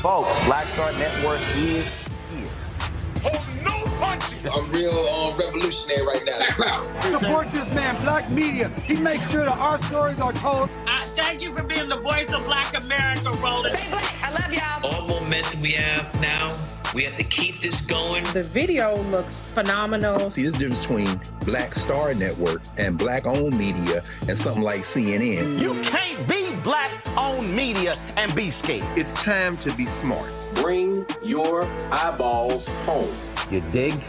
Folks, Black Star Network is here. Hold no punches. I'm real revolutionary right now. Support this man, Black Media. He makes sure that our stories are told. Thank you for being the voice of Black America, Roland. Stay black. I love y'all. All momentum we have now, we have to keep this going. The video looks phenomenal. See, there's a difference between Black Star Network and Black-owned media and something like CNN. You can't be Black-owned media and be scared. It's time to be smart. Bring your eyeballs home. You dig?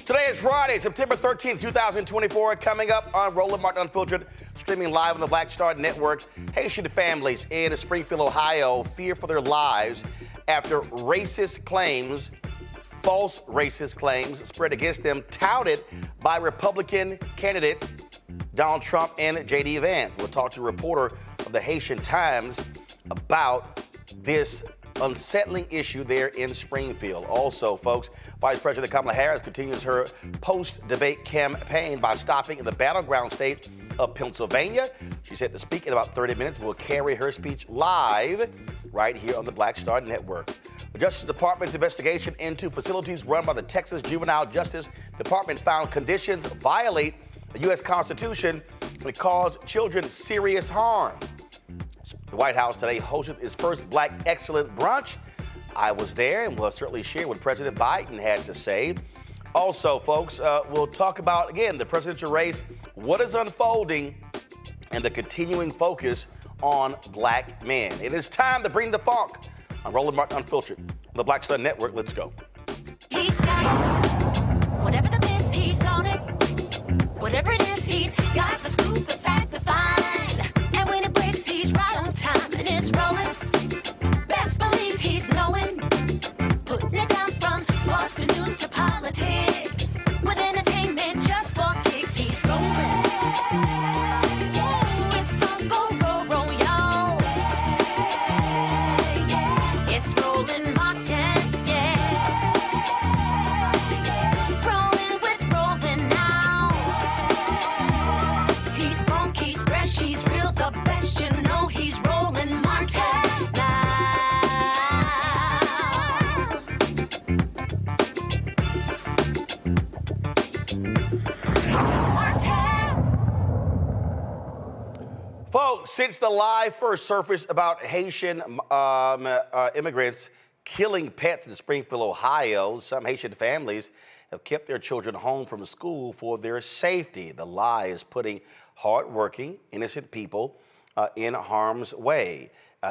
Today is Friday, September 13th, 2024. Coming up on Roland Unfiltered, streaming live on the Black Star Network. Haitian families in Springfield, Ohio, fear for their lives after racist claims, false racist claims spread against them, touted by Republican candidates Donald Trump and J.D. Vance. We'll talk to a reporter of the Haitian Times about this unsettling issue there in Springfield. Also, folks, Vice President Kamala Harris continues her post-debate campaign by stopping in the battleground state of Pennsylvania. She's set to speak in about 30 minutes. We'll carry her speech live right here on the Black Star Network. The Justice Department's investigation into facilities run by the Texas Juvenile Justice Department found conditions violate the U.S. Constitution and cause children serious harm. The White House today hosted its first Black Excellence Brunch. I was there and will certainly share what President Biden had to say. Also, folks, we'll talk about, again, the presidential race, what is unfolding, and the continuing focus on black men. It is time to bring the funk on Roland Unfiltered on the Black Star Network. Let's go. He's got it. Whatever the miss, he's on it. Whatever it is, he's got the scoop, the fact, the find. And when it breaks, he's right on time and it's rolling. Best believe he's knowing. Putting it down from sports to news to politics. With entertainment just for kicks, he's rolling. It's on go, roll, y'all. It's Roland Martin, rolling with Roland now. He's funk, he's fresh, he's real, the best, you know he's Roland Martin now. Folks, since the lie first surfaced about Haitian immigrants killing pets in Springfield, Ohio, some Haitian families have kept their children home from school for their safety. The lie is putting hardworking, innocent people in harm's way.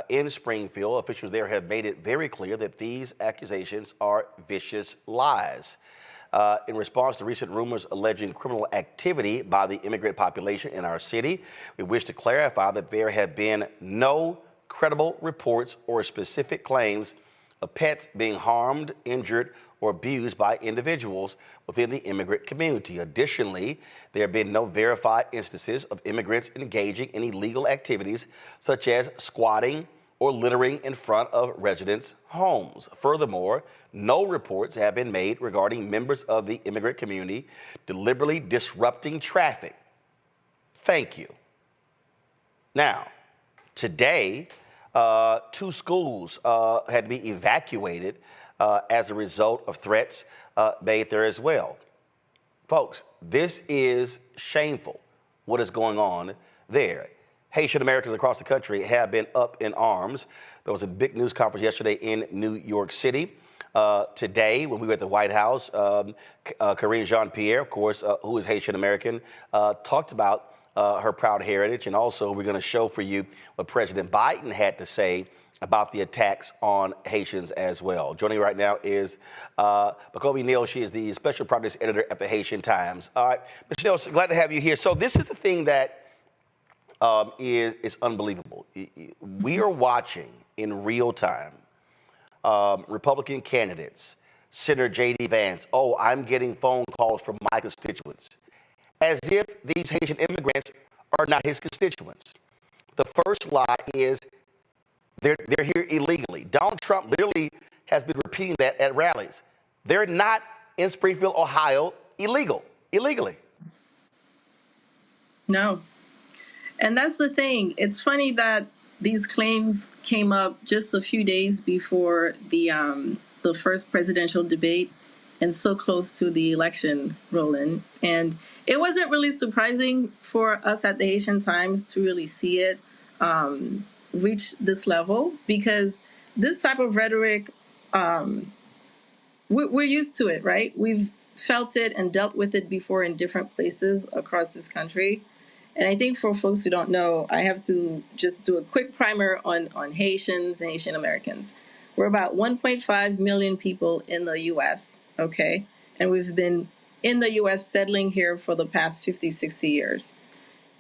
In Springfield, officials there have made it very clear that these accusations are vicious lies. In response to recent rumors alleging criminal activity by the immigrant population in our city, we wish to clarify that there have been no credible reports or specific claims of pets being harmed, injured, or abused by individuals within the immigrant community. Additionally, there have been no verified instances of immigrants engaging in illegal activities such as squatting or littering in front of residents' homes. Furthermore, no reports have been made regarding members of the immigrant community deliberately disrupting traffic. Thank you. Now, today, 2 schools had to be evacuated as a result of threats made there as well. Folks, this is shameful, what is going on there. Haitian Americans across the country have been up in arms. There was a big news conference yesterday in New York City. Today, when we were at the White House, Karine Jean-Pierre, of course, who is Haitian American, talked about her proud heritage. And also, we're going to show for you what President Biden had to say about the attacks on Haitians as well. Joining me right now is Makovi Neal. She is the special projects editor at the Haitian Times. All right, Ms. Neal, so glad to have you here. So this is the thing that is unbelievable. We are watching in real time Republican candidates, Senator J.D. Vance. Oh, I'm getting phone calls from my constituents. as if these Haitian immigrants are not his constituents. The first lie is they're here illegally. Donald Trump literally has been repeating that at rallies. They're not in Springfield, Ohio, illegally. No. And that's the thing. It's funny that these claims came up just a few days before the first presidential debate and so close to the election, Roland. And it wasn't really surprising for us at the Haitian Times to really see it reach this level, because this type of rhetoric, we're used to it, right? We've felt it and dealt with it before in different places across this country. And I think for folks who don't know, I have to just do a quick primer on Haitians and Haitian Americans. We're about 1.5 million people in the U.S., okay? And we've been in the U.S. settling here for the past 50, 60 years.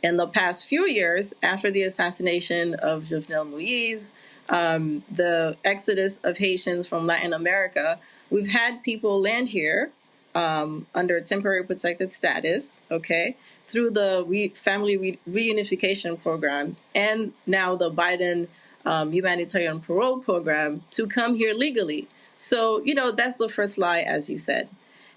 In the past few years, after the assassination of Jovenel Moïse, the exodus of Haitians from Latin America, we've had people land here under temporary protected status, okay, through the family reunification program and now the Biden humanitarian parole program to come here legally. So, that's the first lie, as you said.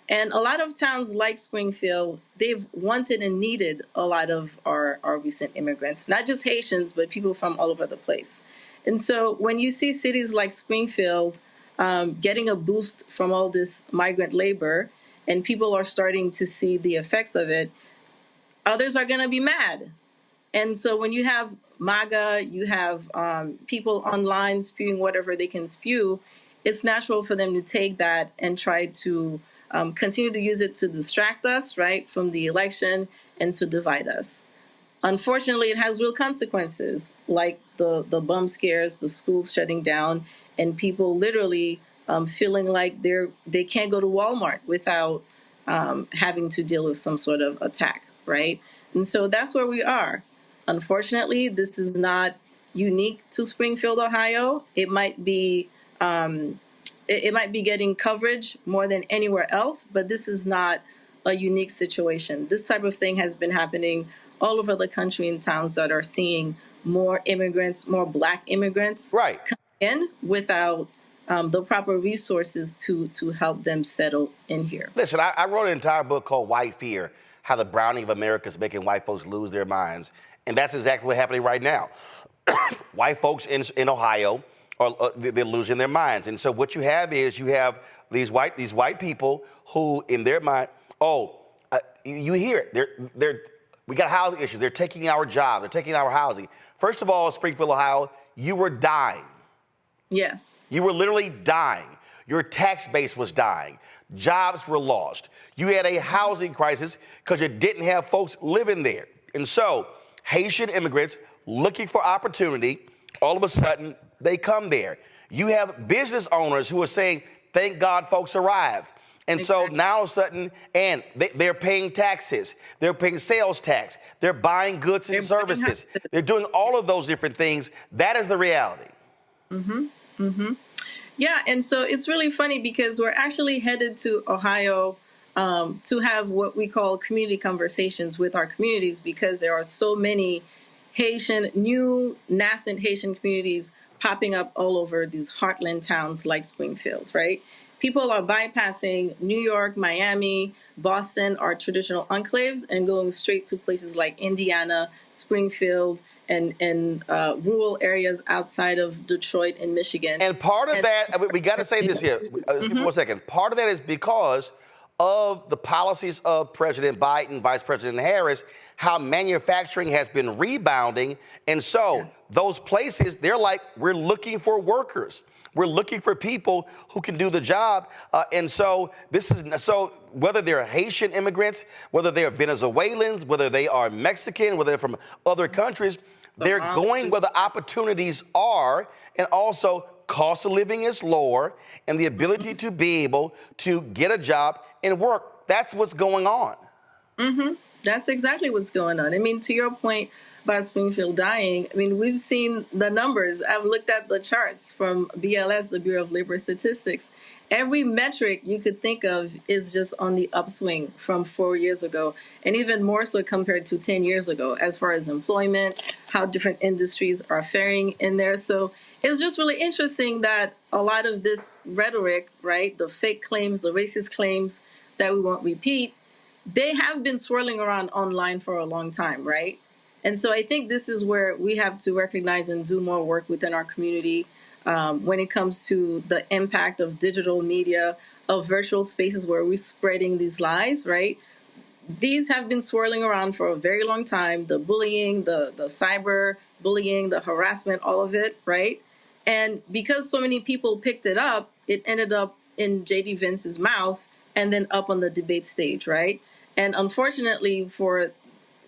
And a lot of towns like Springfield, they've wanted and needed a lot of our recent immigrants, not just Haitians, but people from all over the place. And so when you see cities like Springfield getting a boost from all this migrant labor and people are starting to see the effects of it, others are going to be mad. And so when you have MAGA, you have people online spewing whatever they can spew, it's natural for them to take that and try to continue to use it to distract us, right, from the election and to divide us. Unfortunately, it has real consequences, like the bum scares, the schools shutting down, and people literally feeling like they can't go to Walmart without having to deal with some sort of attack, right? And so that's where we are. Unfortunately, this is not unique to Springfield, Ohio. It might be getting coverage more than anywhere else, but this is not a unique situation. This type of thing has been happening all over the country in towns that are seeing more immigrants, more Black immigrants, right, come in without the proper resources to help them settle in here. Listen, I wrote an entire book called White Fear, How the Browning of America is Making White Folks Lose Their Minds. And that's exactly what's happening right now. White folks in Ohio, they're losing their minds. And so what you have is these white people who, in their mind, you hear it. We got housing issues. They're taking our jobs. They're taking our housing. First of all, Springfield, Ohio, you were dying. Yes. You were literally dying. Your tax base was dying. Jobs were lost. You had a housing crisis because you didn't have folks living there. And so Haitian immigrants looking for opportunity, all of a sudden, they come there. You have business owners who are saying, thank God folks arrived. And exactly. So now all of a sudden, and they're paying taxes. They're paying sales tax. They're buying goods and services. They're doing all of those different things. That is the reality. Mm-hmm. Mm-hmm. Yeah, and so it's really funny because we're actually headed to Ohio to have what we call community conversations with our communities, because there are so many new nascent Haitian communities popping up all over these heartland towns like Springfield, right? People are bypassing New York, Miami, Boston, our traditional enclaves, and going straight to places like Indiana, Springfield, and rural areas outside of Detroit and Michigan. And part of that, we got to say this here, one second. Part of that is because of the policies of President Biden, Vice President Harris, how manufacturing has been rebounding. And so those places, they're like, we're looking for workers. We're looking for people who can do the job. And so whether they're Haitian immigrants, whether they're Venezuelans, whether they are Mexican, whether they're from other countries, they're going where the opportunities are. And also cost of living is lower, and the ability to be able to get a job and work. That's what's going on. Mm-hmm. That's exactly what's going on. I mean, to your point about Springfield dying, I mean, we've seen the numbers. I've looked at the charts from BLS, the Bureau of Labor Statistics, every metric you could think of is just on the upswing from 4 years ago, and even more so compared to 10 years ago, as far as employment, how different industries are faring in there. So it's just really interesting that a lot of this rhetoric, right, the fake claims, the racist claims that we won't repeat, they have been swirling around online for a long time, right? And so I think this is where we have to recognize and do more work within our community when it comes to the impact of digital media, of virtual spaces where we're spreading these lies, right? These have been swirling around for a very long time. The bullying, the cyber bullying, the harassment, all of it, right? And because so many people picked it up, it ended up in J.D. Vance's mouth and then up on the debate stage, right? And unfortunately for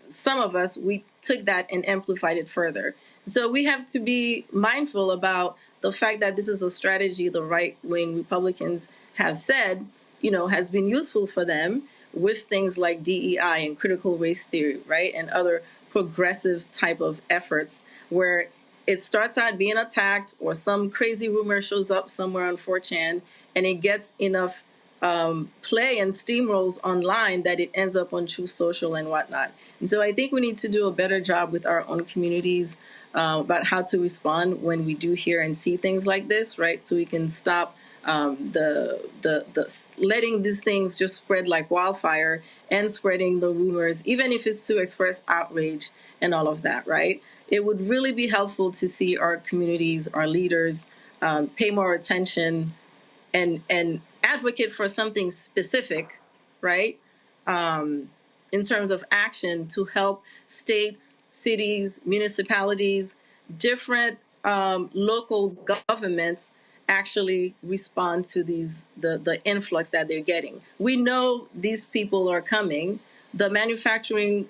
some of us, we took that and amplified it further. So we have to be mindful about the fact that this is a strategy the right-wing Republicans have said, has been useful for them with things like DEI and critical race theory, right? And other progressive type of efforts where it starts out being attacked or some crazy rumor shows up somewhere on 4chan and it gets enough play and steamrolls online that it ends up on Truth Social and whatnot. And so I think we need to do a better job with our own communities about how to respond when we do hear and see things like this, right? So we can stop the letting these things just spread like wildfire and spreading the rumors, even if it's to express outrage and all of that, right? It would really be helpful to see our communities, our leaders pay more attention and advocate for something specific, right? In terms of action to help states, cities, municipalities, different local governments actually respond to the influx that they're getting. We know these people are coming. The manufacturing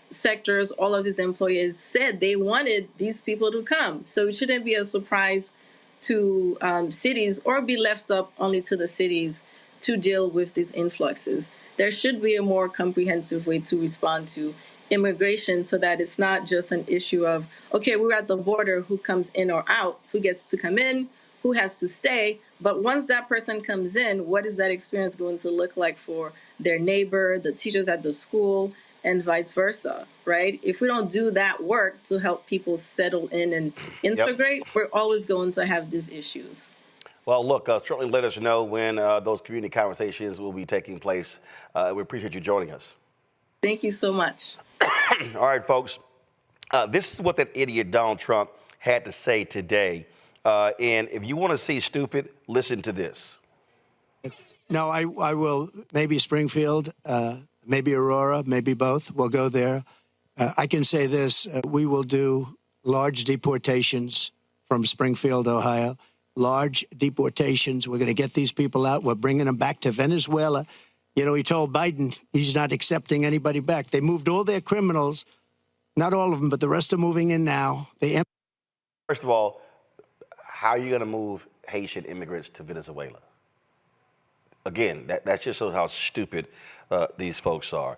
sectors, all of these employers said they wanted these people to come. So it shouldn't be a surprise to cities or be left up only to the cities to deal with these influxes. There should be a more comprehensive way to respond to immigration so that it's not just an issue of, okay, we're at the border, who comes in or out, who gets to come in, who has to stay. But once that person comes in, what is that experience going to look like for their neighbor, the teachers at the school, and vice versa, right? If we don't do that work to help people settle in and integrate, we're always going to have these issues. Well, look, certainly let us know when those community conversations will be taking place. We appreciate you joining us. Thank you so much. All right, folks. This is what that idiot Donald Trump had to say today. And if you want to see stupid, listen to this. No, I will. Maybe Springfield, maybe Aurora, maybe both. We'll go there. I can say this. We will do large deportations from Springfield, Ohio. Large deportations. We're going to get these people out. We're bringing them back to Venezuela. You know, he told Biden he's not accepting anybody back. They moved all their criminals, not all of them, but the rest are moving in now. First of all, how are you going to move Haitian immigrants to Venezuela? Again, that just shows how stupid these folks are.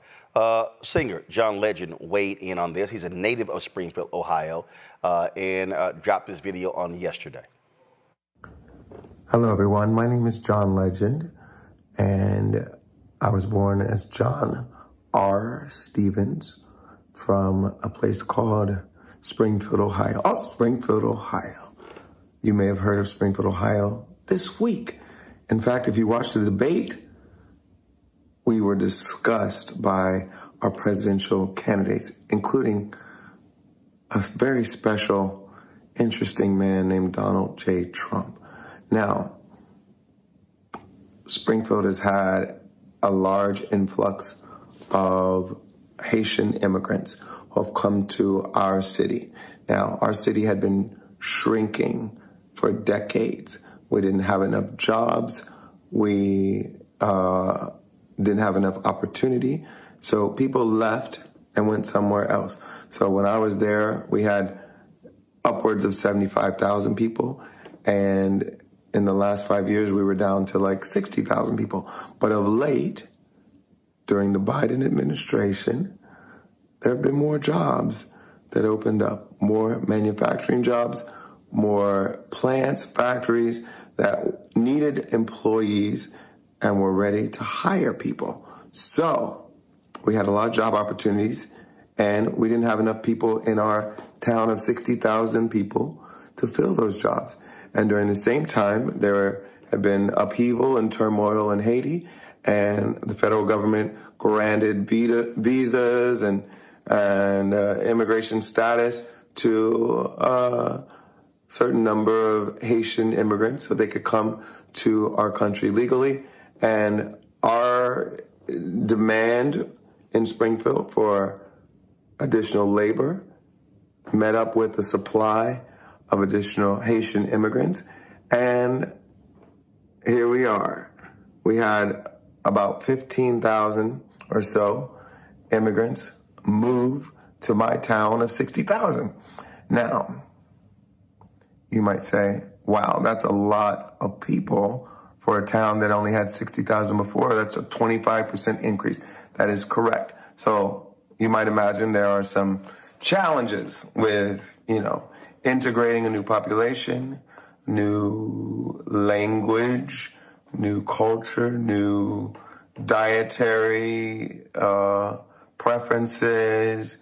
Singer John Legend weighed in on this. He's a native of Springfield, Ohio, and dropped this video on yesterday. Hello, everyone. My name is John Legend, and I was born as John R. Stevens from a place called Springfield, Ohio. Oh, Springfield, Ohio. You may have heard of Springfield, Ohio this week. In fact, if you watched the debate, we were discussed by our presidential candidates, including a very special, interesting man named Donald J. Trump. Now, Springfield has had a large influx of Haitian immigrants who have come to our city. Now, our city had been shrinking for decades. We didn't have enough jobs. We didn't have enough opportunity. So people left and went somewhere else. So when I was there, we had upwards of 75,000 people. And in the last 5 years, we were down to like 60,000 people. But of late, during the Biden administration, there have been more jobs that opened up, more manufacturing jobs, more plants, factories that needed employees and were ready to hire people. So we had a lot of job opportunities, and we didn't have enough people in our town of 60,000 people to fill those jobs. And during the same time, there had been upheaval and turmoil in Haiti, and the federal government granted visas and immigration status to a certain number of Haitian immigrants so they could come to our country legally. And our demand in Springfield for additional labor met up with the supply of additional Haitian immigrants. And here we are. We had about 15,000 or so immigrants move to my town of 60,000. Now, you might say, wow, that's a lot of people for a town that only had 60,000 before. That's a 25% increase. That is correct. So you might imagine there are some challenges with, integrating a new population, new language, new culture, new dietary preferences,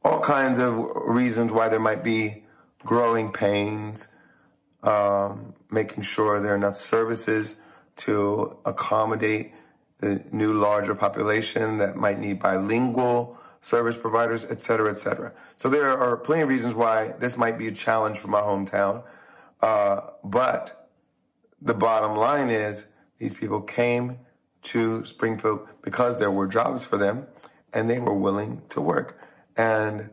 all kinds of reasons why there might be growing pains, making sure there are enough services to accommodate the new larger population that might need bilingual service providers, et cetera, et cetera. So there are plenty of reasons why this might be a challenge for my hometown. But the bottom line is these people came to Springfield because there were jobs for them and they were willing to work. And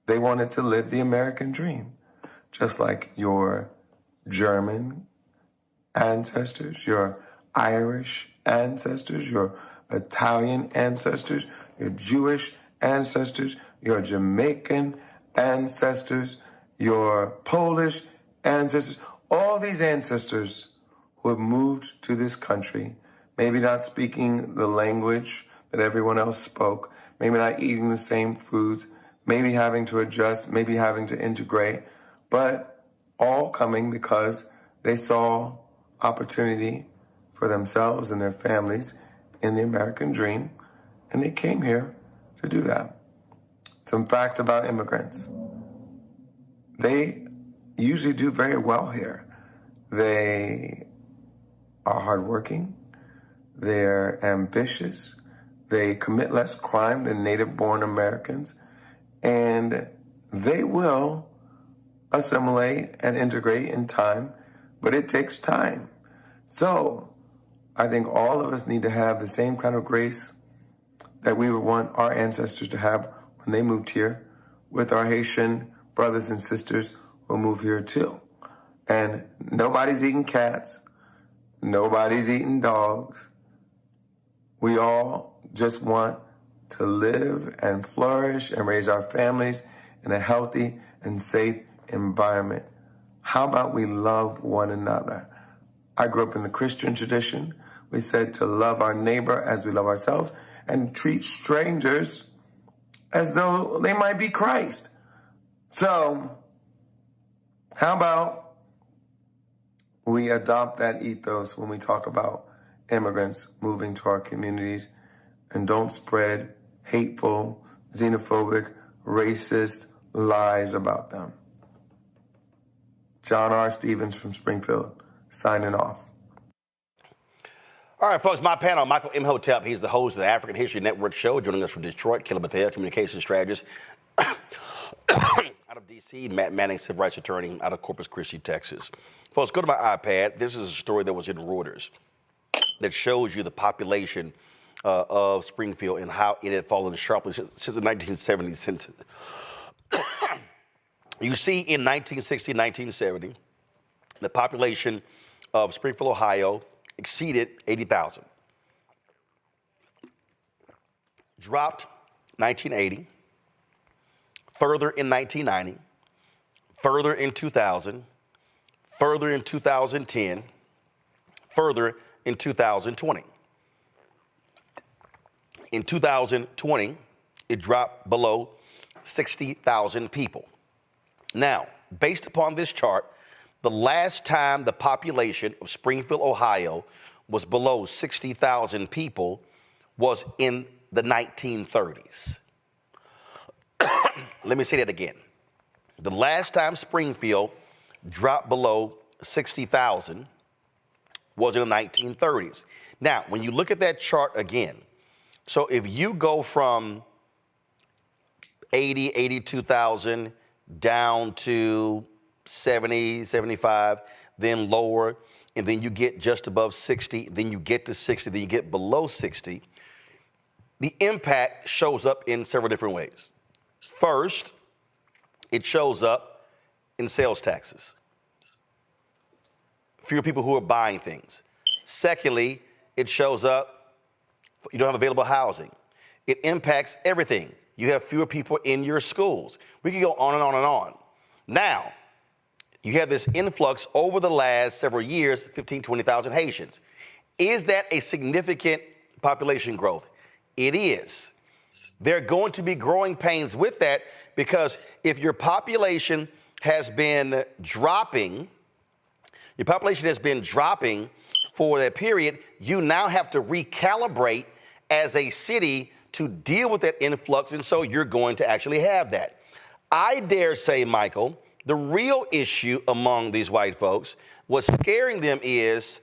they wanted to live the American dream, just like your German ancestors, your Irish ancestors, your Italian ancestors, your Jewish ancestors, your Jamaican ancestors, your Polish ancestors, all these ancestors who have moved to this country, maybe not speaking the language that everyone else spoke, maybe not eating the same foods, maybe having to adjust, maybe having to integrate, but all coming because they saw opportunity for themselves and their families in the American dream, and they came here to do that. Some facts about immigrants. They usually do very well here. They are hardworking, they're ambitious, they commit less crime than native-born Americans, and they will assimilate and integrate in time, but it takes time. So I think all of us need to have the same kind of grace that we would want our ancestors to have when they moved here with our Haitian brothers and sisters who move here too. And nobody's eating cats. Nobody's eating dogs. We all just want to live and flourish and raise our families in a healthy and safe environment. How about we love one another? I grew up in the Christian tradition. We said to love our neighbor as we love ourselves and treat strangers as though they might be Christ. So, how about we adopt that ethos when we talk about immigrants moving to our communities and don't spread hateful, xenophobic, racist lies about them. John R. Stevens from Springfield, signing off. All right, folks, my panel, Michael Imhotep. He's the host of the African History Network show, joining us from Detroit. Caleb Bethel, communications strategist. Out of D.C., Matt Manning, civil rights attorney out of Corpus Christi, Texas. Folks, go to my iPad. This is a story that was in Reuters that shows you the population of Springfield and how it had fallen sharply since the 1970 census. You see, in 1960, 1970, the population of Springfield, Ohio, exceeded 80,000. Dropped 1980, further in 1990, further in 2000, further in 2010, further in 2020. In 2020, it dropped below 60,000 people. Now, based upon this chart, The last time the population of Springfield, Ohio was below 60,000 people was in the 1930s. Let me say that again. The last time Springfield dropped below 60,000 was in the 1930s. Now, when you look at that chart again, so if you go from 82,000 down to 70, 75, then lower, and then you get just above 60, then you get to 60, then you get below 60, the impact shows up in several different ways. First, it shows up in sales taxes. Fewer people who are buying things. Secondly, it shows up, you don't have available housing. It impacts everything. You have fewer people in your schools. We can go on and on and on. Now, you have this influx over the last several years, 15, 20,000 Haitians. Is that a significant population growth? It is. There are going to be growing pains with that because if your population has been dropping, for that period, you now have to recalibrate as a city to deal with that influx, and so you're going to actually have that. I dare say, Michael, the real issue among these white folks, what's scaring them is,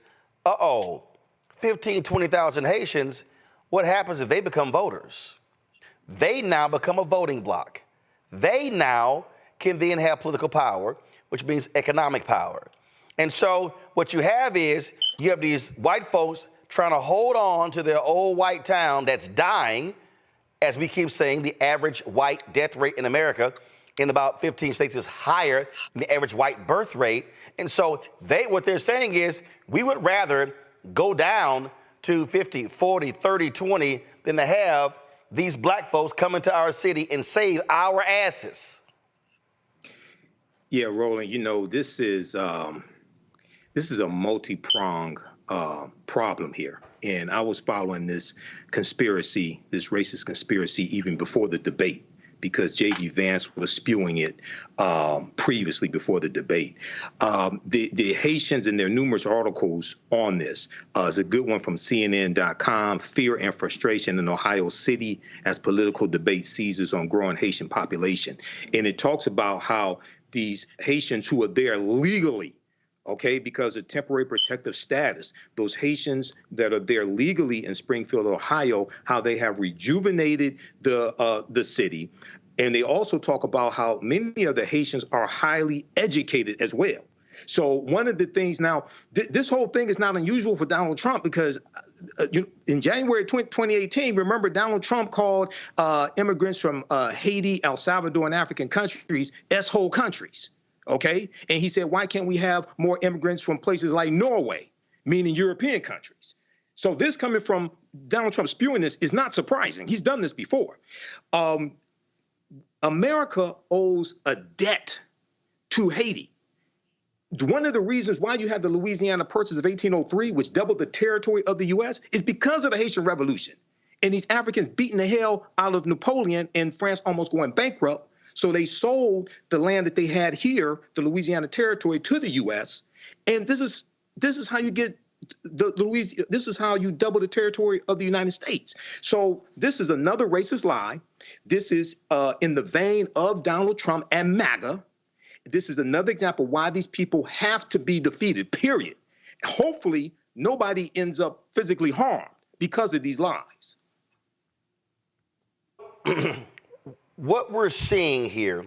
15, 20,000 Haitians, what happens if they become voters? They now become a voting bloc. They now can then have political power, which means economic power. And so what you have is you have these white folks trying to hold on to their old white town that's dying. As we keep saying, the average white death rate in America in about 15 states is higher than the average white birth rate. And so what they're saying is we would rather go down to 50, 40, 30, 20 than to have these black folks come into our city and save our asses. Yeah, Roland, this is a multi-pronged problem here. And I was following this racist conspiracy, even before the debate, because J.D. Vance was spewing it previously before the debate. The Haitians and their numerous articles on this is a good one from CNN.com, Fear and Frustration in Ohio City as Political Debate Seizes on Growing Haitian Population. And it talks about how these Haitians who are there legally, because of temporary protective status, those Haitians that are there legally in Springfield, Ohio, how they have rejuvenated the city. And they also talk about how many of the Haitians are highly educated as well. So one of the things now, this whole thing is not unusual for Donald Trump because in January 2018, remember Donald Trump called immigrants from Haiti, El Salvador, and African countries S-hole countries. And he said, why can't we have more immigrants from places like Norway, meaning European countries? So this coming from Donald Trump spewing this is not surprising. He's done this before. America owes a debt to Haiti. One of the reasons why you had the Louisiana Purchase of 1803, which doubled the territory of the U.S., is because of the Haitian Revolution. And these Africans beating the hell out of Napoleon and France almost going bankrupt. So they sold the land that they had here, the Louisiana Territory, to the U.S. And this is how you get this is how you double the territory of the United States. So this is another racist lie. This is in the vein of Donald Trump and MAGA. This is another example why these people have to be defeated, period. Hopefully, nobody ends up physically harmed because of these lies. What we're seeing here,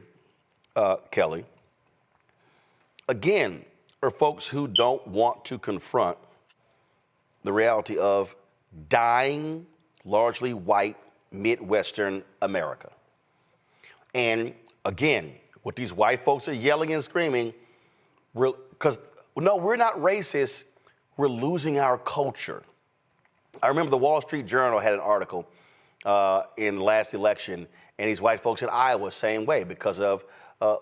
Kelly, again, are folks who don't want to confront the reality of dying, largely white, Midwestern America. And again, what these white folks are yelling and screaming, we're not racist, we're losing our culture. I remember the Wall Street Journal had an article in the last election, and these white folks in Iowa, same way, because of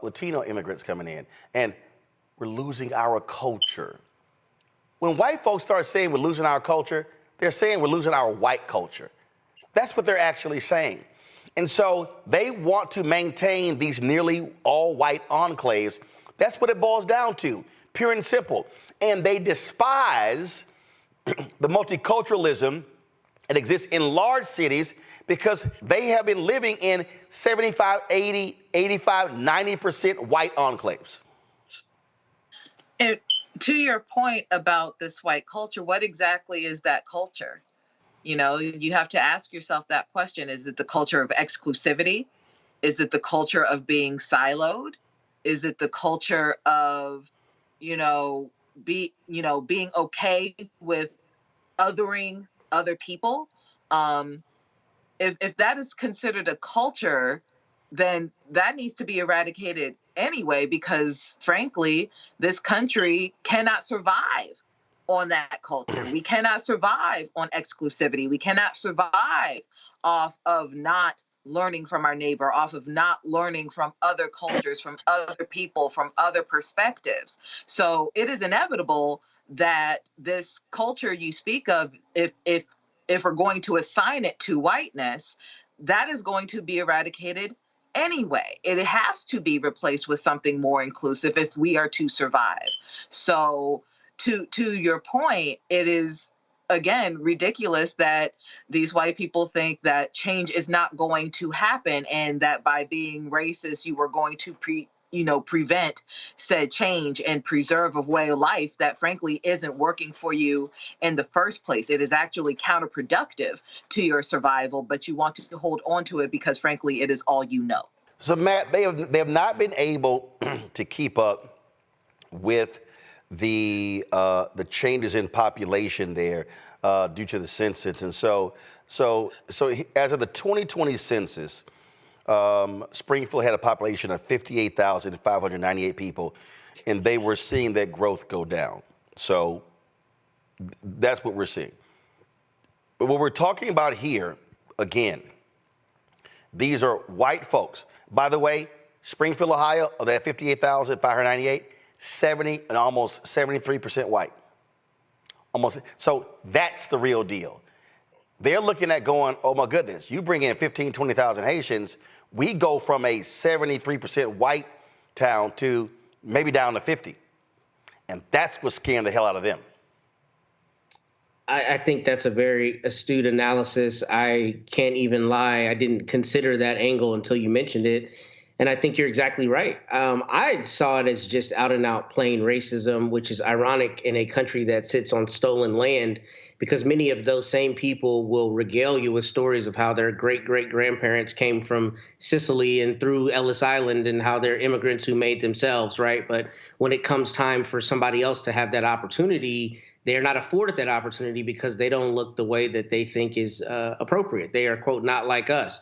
Latino immigrants coming in. And we're losing our culture. When white folks start saying we're losing our culture, they're saying we're losing our white culture. That's what they're actually saying. And so they want to maintain these nearly all white enclaves. That's what it boils down to. pure and simple. And they despise the multiculturalism that exists in large cities because they have been living in 75, 80, 85, 90% white enclaves. And to your point about this white culture, what exactly is that culture? You know, you have to ask yourself that question. Is it the culture of exclusivity? Is it the culture of being siloed? Is it the culture of, being okay with othering other people? If that is considered a culture, then that needs to be eradicated anyway, because frankly, this country cannot survive on that culture. We cannot survive on exclusivity. We cannot survive off of not learning from our neighbor, off of not learning from other cultures, from other people, from other perspectives. So it is inevitable that this culture you speak of, if we're going to assign it to whiteness, that is going to be eradicated anyway. It has to be replaced with something more inclusive if we are to survive. So to your point, it is, again, ridiculous that these white people think that change is not going to happen and that by being racist, you are going to prevent said change and preserve a way of life that frankly isn't working for you in the first place. It is actually counterproductive to your survival, but you want to hold on to it because frankly, it is all you know. So Matt, they have not been able to keep up with the changes in population there due to the census. And so as of the 2020 census, Springfield had a population of 58,598 people, and they were seeing that growth go down. So that's what we're seeing. But what we're talking about here, again, these are white folks. By the way, Springfield, Ohio, of that 58,598, 70 and almost 73% white. Almost. So that's the real deal. They're looking at going, oh my goodness, you bring in 15, 20,000 Haitians, we go from a 73% white town to maybe down to 50. And that's what's scaring the hell out of them. I think that's a very astute analysis. I can't even lie. I didn't consider that angle until you mentioned it. And I think you're exactly right. I saw it as just out and out plain racism, which is ironic in a country that sits on stolen land, because many of those same people will regale you with stories of how their great-great-grandparents came from Sicily and through Ellis Island and how they're immigrants who made themselves, right? But when it comes time for somebody else to have that opportunity, they're not afforded that opportunity because they don't look the way that they think is appropriate. They are, quote, not like us.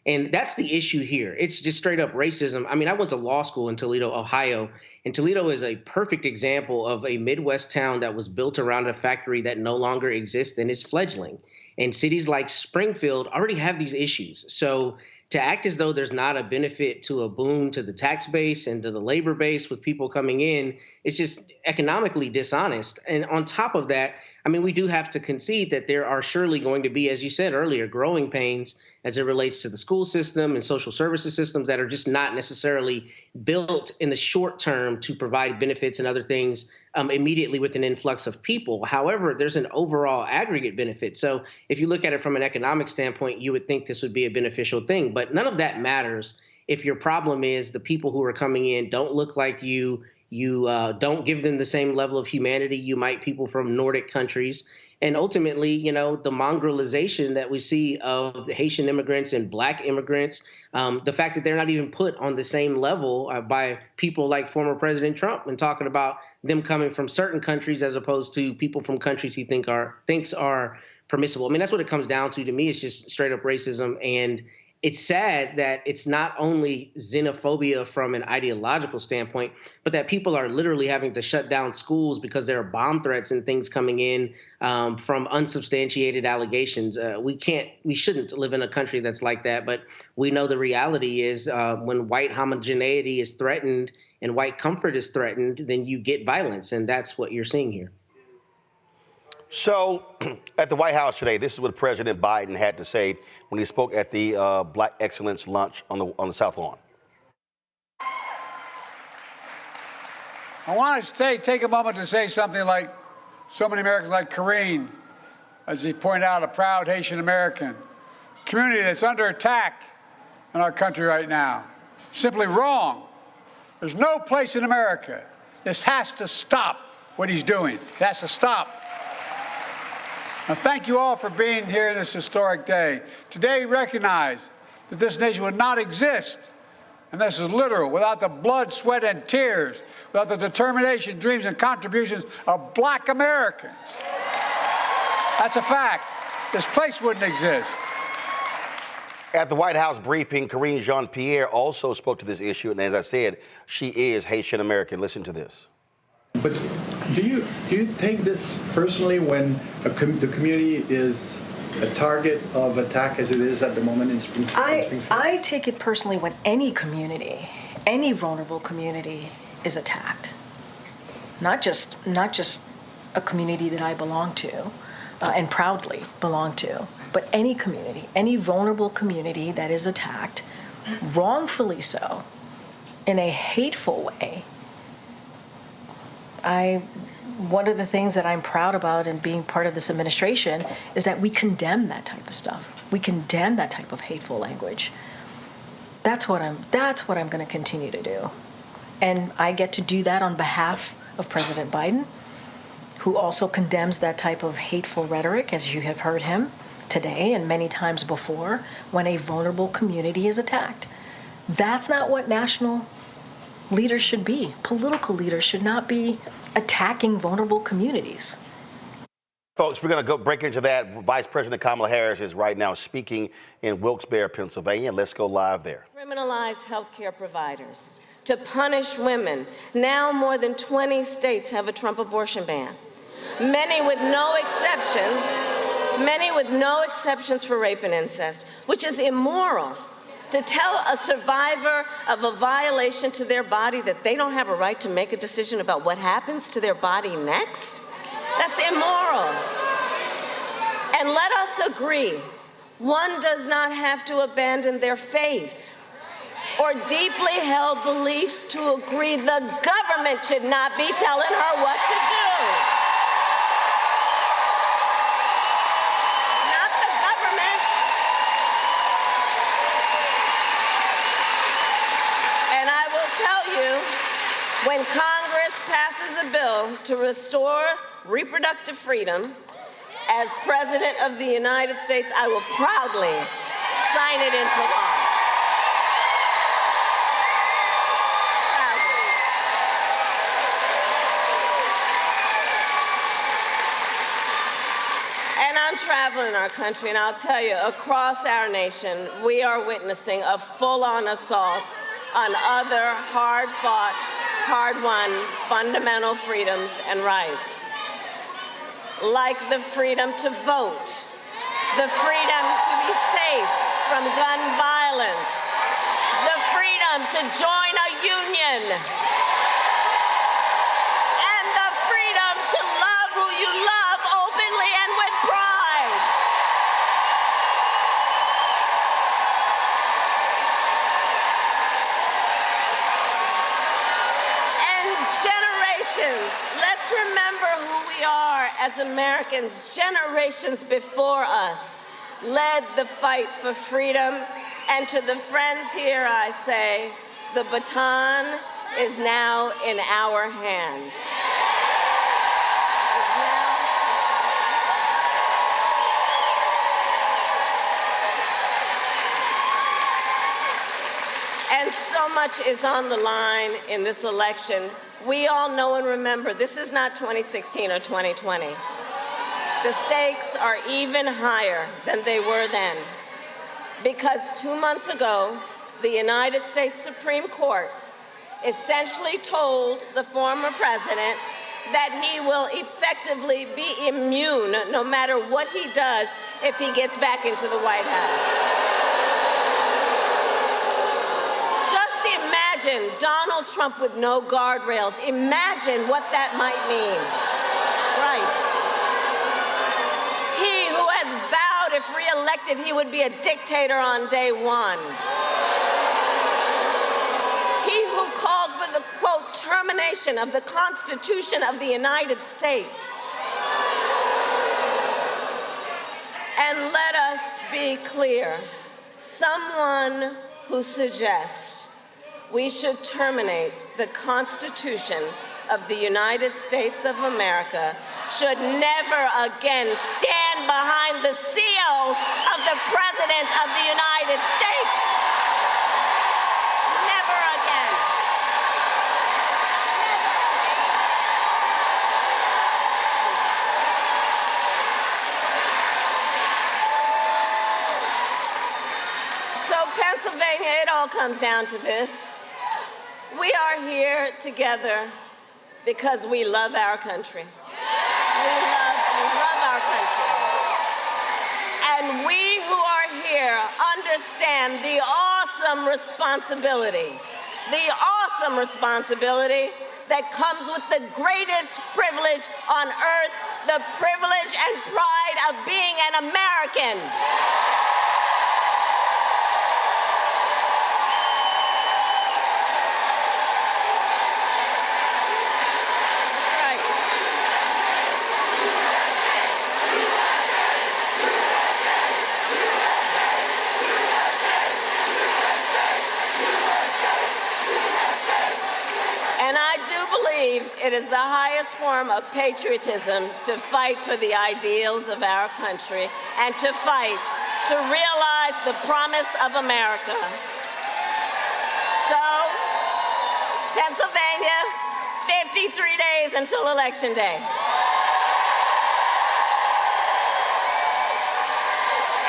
And that's the issue here. It's just straight up racism. I mean, I went to law school in Toledo, Ohio, and Toledo is a perfect example of a Midwest town that was built around a factory that no longer exists and is fledgling. And cities like Springfield already have these issues. So to act as though there's not a benefit to a boom to the tax base and to the labor base with people coming in, it's just economically dishonest. And on top of that, I mean, we do have to concede that there are surely going to be, as you said earlier, growing pains as it relates to the school system and social services systems that are just not necessarily built in the short term to provide benefits and other things immediately with an influx of people. However, there's an overall aggregate benefit. So if you look at it from an economic standpoint, you would think this would be a beneficial thing. But none of that matters if your problem is the people who are coming in don't look like you don't give them the same level of humanity you might people from Nordic countries. And ultimately, you know, the mongrelization that we see of the Haitian immigrants and Black immigrants, the fact that they're not even put on the same level by people like former President Trump and talking about them coming from certain countries as opposed to people from countries he thinks are permissible. I mean, that's what it comes down to me. It's just straight up racism. And it's sad that it's not only xenophobia from an ideological standpoint, but that people are literally having to shut down schools because there are bomb threats and things coming in from unsubstantiated allegations. We shouldn't live in a country that's like that. But we know the reality is when white homogeneity is threatened and white comfort is threatened, then you get violence. And that's what you're seeing here. So at the White House today, this is what President Biden had to say when he spoke at the Black Excellence lunch on the South Lawn. I want to take a moment to say something like so many Americans like Karine, as he pointed out, a proud Haitian American, community that's under attack in our country right now. Simply wrong. There's no place in America. This has to stop what he's doing. It has to stop. Now, thank you all for being here this historic day. Today, we recognize that this nation would not exist, and this is literal, without the blood, sweat, and tears, without the determination, dreams, and contributions of Black Americans. That's a fact. This place wouldn't exist. At the White House briefing, Karine Jean-Pierre also spoke to this issue, and as I said, she is Haitian American. Listen to this. But do you take this personally when the community is a target of attack as it is at the moment in Springfield? I take it personally when any community, any vulnerable community is attacked. Not just a community that I belong to and proudly belong to, but any community, any vulnerable community that is attacked, wrongfully so, in a hateful way. One of the things that I'm proud about in being part of this administration is that we condemn that type of stuff. We condemn that type of hateful language. That's what I'm going to continue to do. And I get to do that on behalf of President Biden, who also condemns that type of hateful rhetoric, as you have heard him today and many times before, when a vulnerable community is attacked. That's not what national leaders should be. Political leaders should not be attacking vulnerable communities. Folks, we're going to break into that. Vice President Kamala Harris is right now speaking in Wilkes-Barre, Pennsylvania. Let's go live there. Criminalize healthcare providers, to punish women. Now more than 20 states have a Trump abortion ban. Many with no exceptions for rape and incest, which is immoral. To tell a survivor of a violation to their body that they don't have a right to make a decision about what happens to their body next? That's immoral. And let us agree, one does not have to abandon their faith or deeply held beliefs to agree the government should not be telling her what to do. Not the government. And I will tell you, when Congress passes a bill to restore reproductive freedom, as President of the United States, I will proudly sign it into law. Proudly. And I'm traveling our country, and I'll tell you, across our nation, we are witnessing a full-on assault on other hard-fought, hard-won fundamental freedoms and rights, like the freedom to vote, the freedom to be safe from gun violence, the freedom to join a union, and the freedom to love who you love openly and with pride. Let's remember who we are as Americans. Generations before us led the fight for freedom. And to the friends here, I say, the baton is now in our hands. And so much is on the line in this election. We all know and remember, this is not 2016 or 2020. The stakes are even higher than they were then. Because 2 months ago, the United States Supreme Court essentially told the former president that he will effectively be immune no matter what he does if he gets back into the White House. Imagine Donald Trump with no guardrails. Imagine what that might mean. Right. He who has vowed if reelected he would be a dictator on day one. He who called for the, quote, termination of the Constitution of the United States. And let us be clear, someone who suggests we should terminate the Constitution of the United States of America should never again stand behind the seal of the President of the United States. Never again. So Pennsylvania, it all comes down to this. We are here together because we love our country. We love our country. And we who are here understand the awesome responsibility that comes with the greatest privilege on earth, the privilege and pride of being an American. It is the highest form of patriotism to fight for the ideals of our country and to fight to realize the promise of America. So, Pennsylvania, 53 days until Election Day.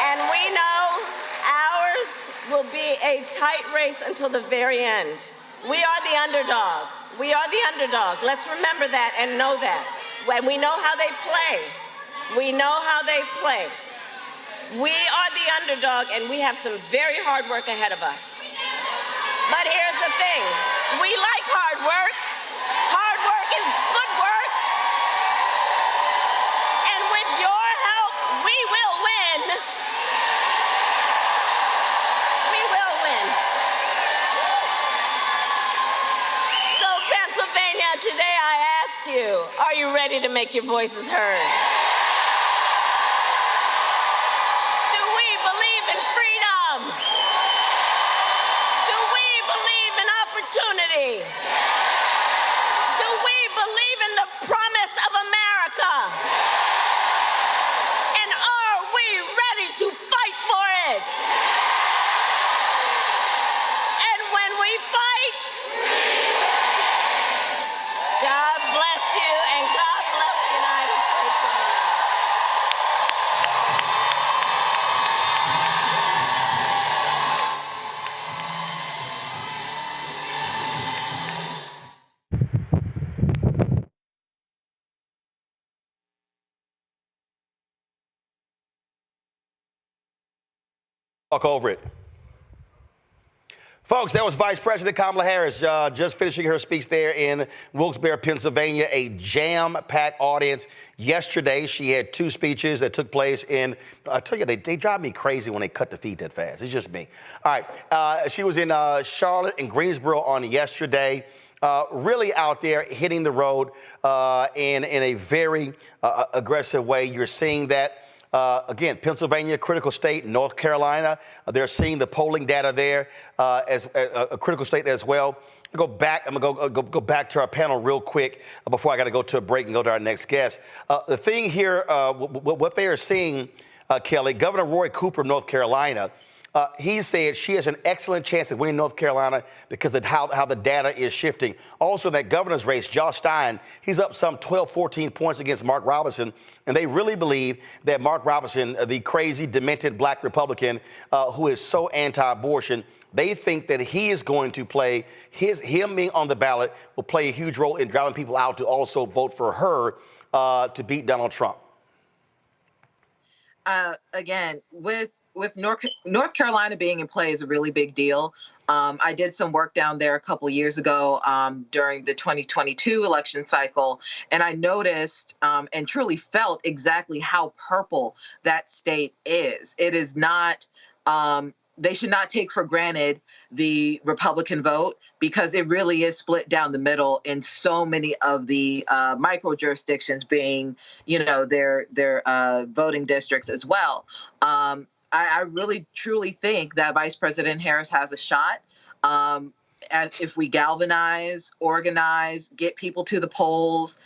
And we know ours will be a tight race until the very end. We are the underdog. We are the underdog. Let's remember that and know that. When we know how they play, we know how they play. We are the underdog, and we have some very hard work ahead of us. But here's the thing. We like hard work. Hard work is good work. And with your help, we will win. We will win. Pennsylvania, today I ask you, are you ready to make your voices heard? Do we believe in freedom? Do we believe in opportunity? Do we believe in the promise of America? And are we ready to fight for it? And when we fight, God bless you, and God bless the United States of America. Talk over it. Folks, that was Vice President Kamala Harris just finishing her speech there in Wilkes-Barre, Pennsylvania, a jam-packed audience. Yesterday, she had two speeches that took place in, I tell you, they drive me crazy when they cut the feed that fast. It's just me. All right, she was in Charlotte and Greensboro on yesterday. Really out there hitting the road in a very aggressive way. You're seeing that. Again, Pennsylvania, critical state. North Carolina, they're seeing the polling data there as a critical state as well. I'm gonna go back to our panel real quick before I got to go to a break and go to our next guest. The thing here, what they are seeing, Kelly, Governor Roy Cooper of North Carolina, he said she has an excellent chance of winning North Carolina because of how the data is shifting. Also, that governor's race, Josh Stein, he's up some 12, 14 points against Mark Robinson. And they really believe that Mark Robinson, the crazy, demented black Republican who is so anti-abortion, they think that he is going to play, him being on the ballot will play a huge role in driving people out to also vote for her to beat Donald Trump. Again, with North Carolina being in play is a really big deal. I did some work down there a couple years ago during the 2022 election cycle, and I noticed and truly felt exactly how purple that state is. It is not they should not take for granted the Republican vote, because it really is split down the middle in so many of the micro jurisdictions being, their voting districts as well. I really, truly think that Vice President Harris has a shot. If we galvanize, organize, get people to the polls,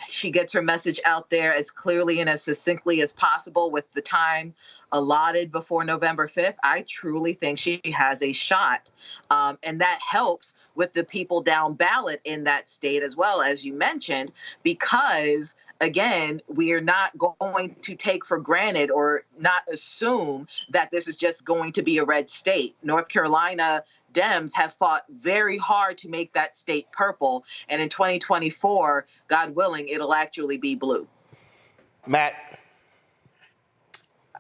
she gets her message out there as clearly and as succinctly as possible with the time allotted before November 5th, I truly think she has a shot. And that helps with the people down ballot in that state as well, as you mentioned, because again, we are not going to take for granted or not assume that this is just going to be a red state. North Carolina Dems have fought very hard to make that state purple. And in 2024, God willing, it'll actually be blue. Matt.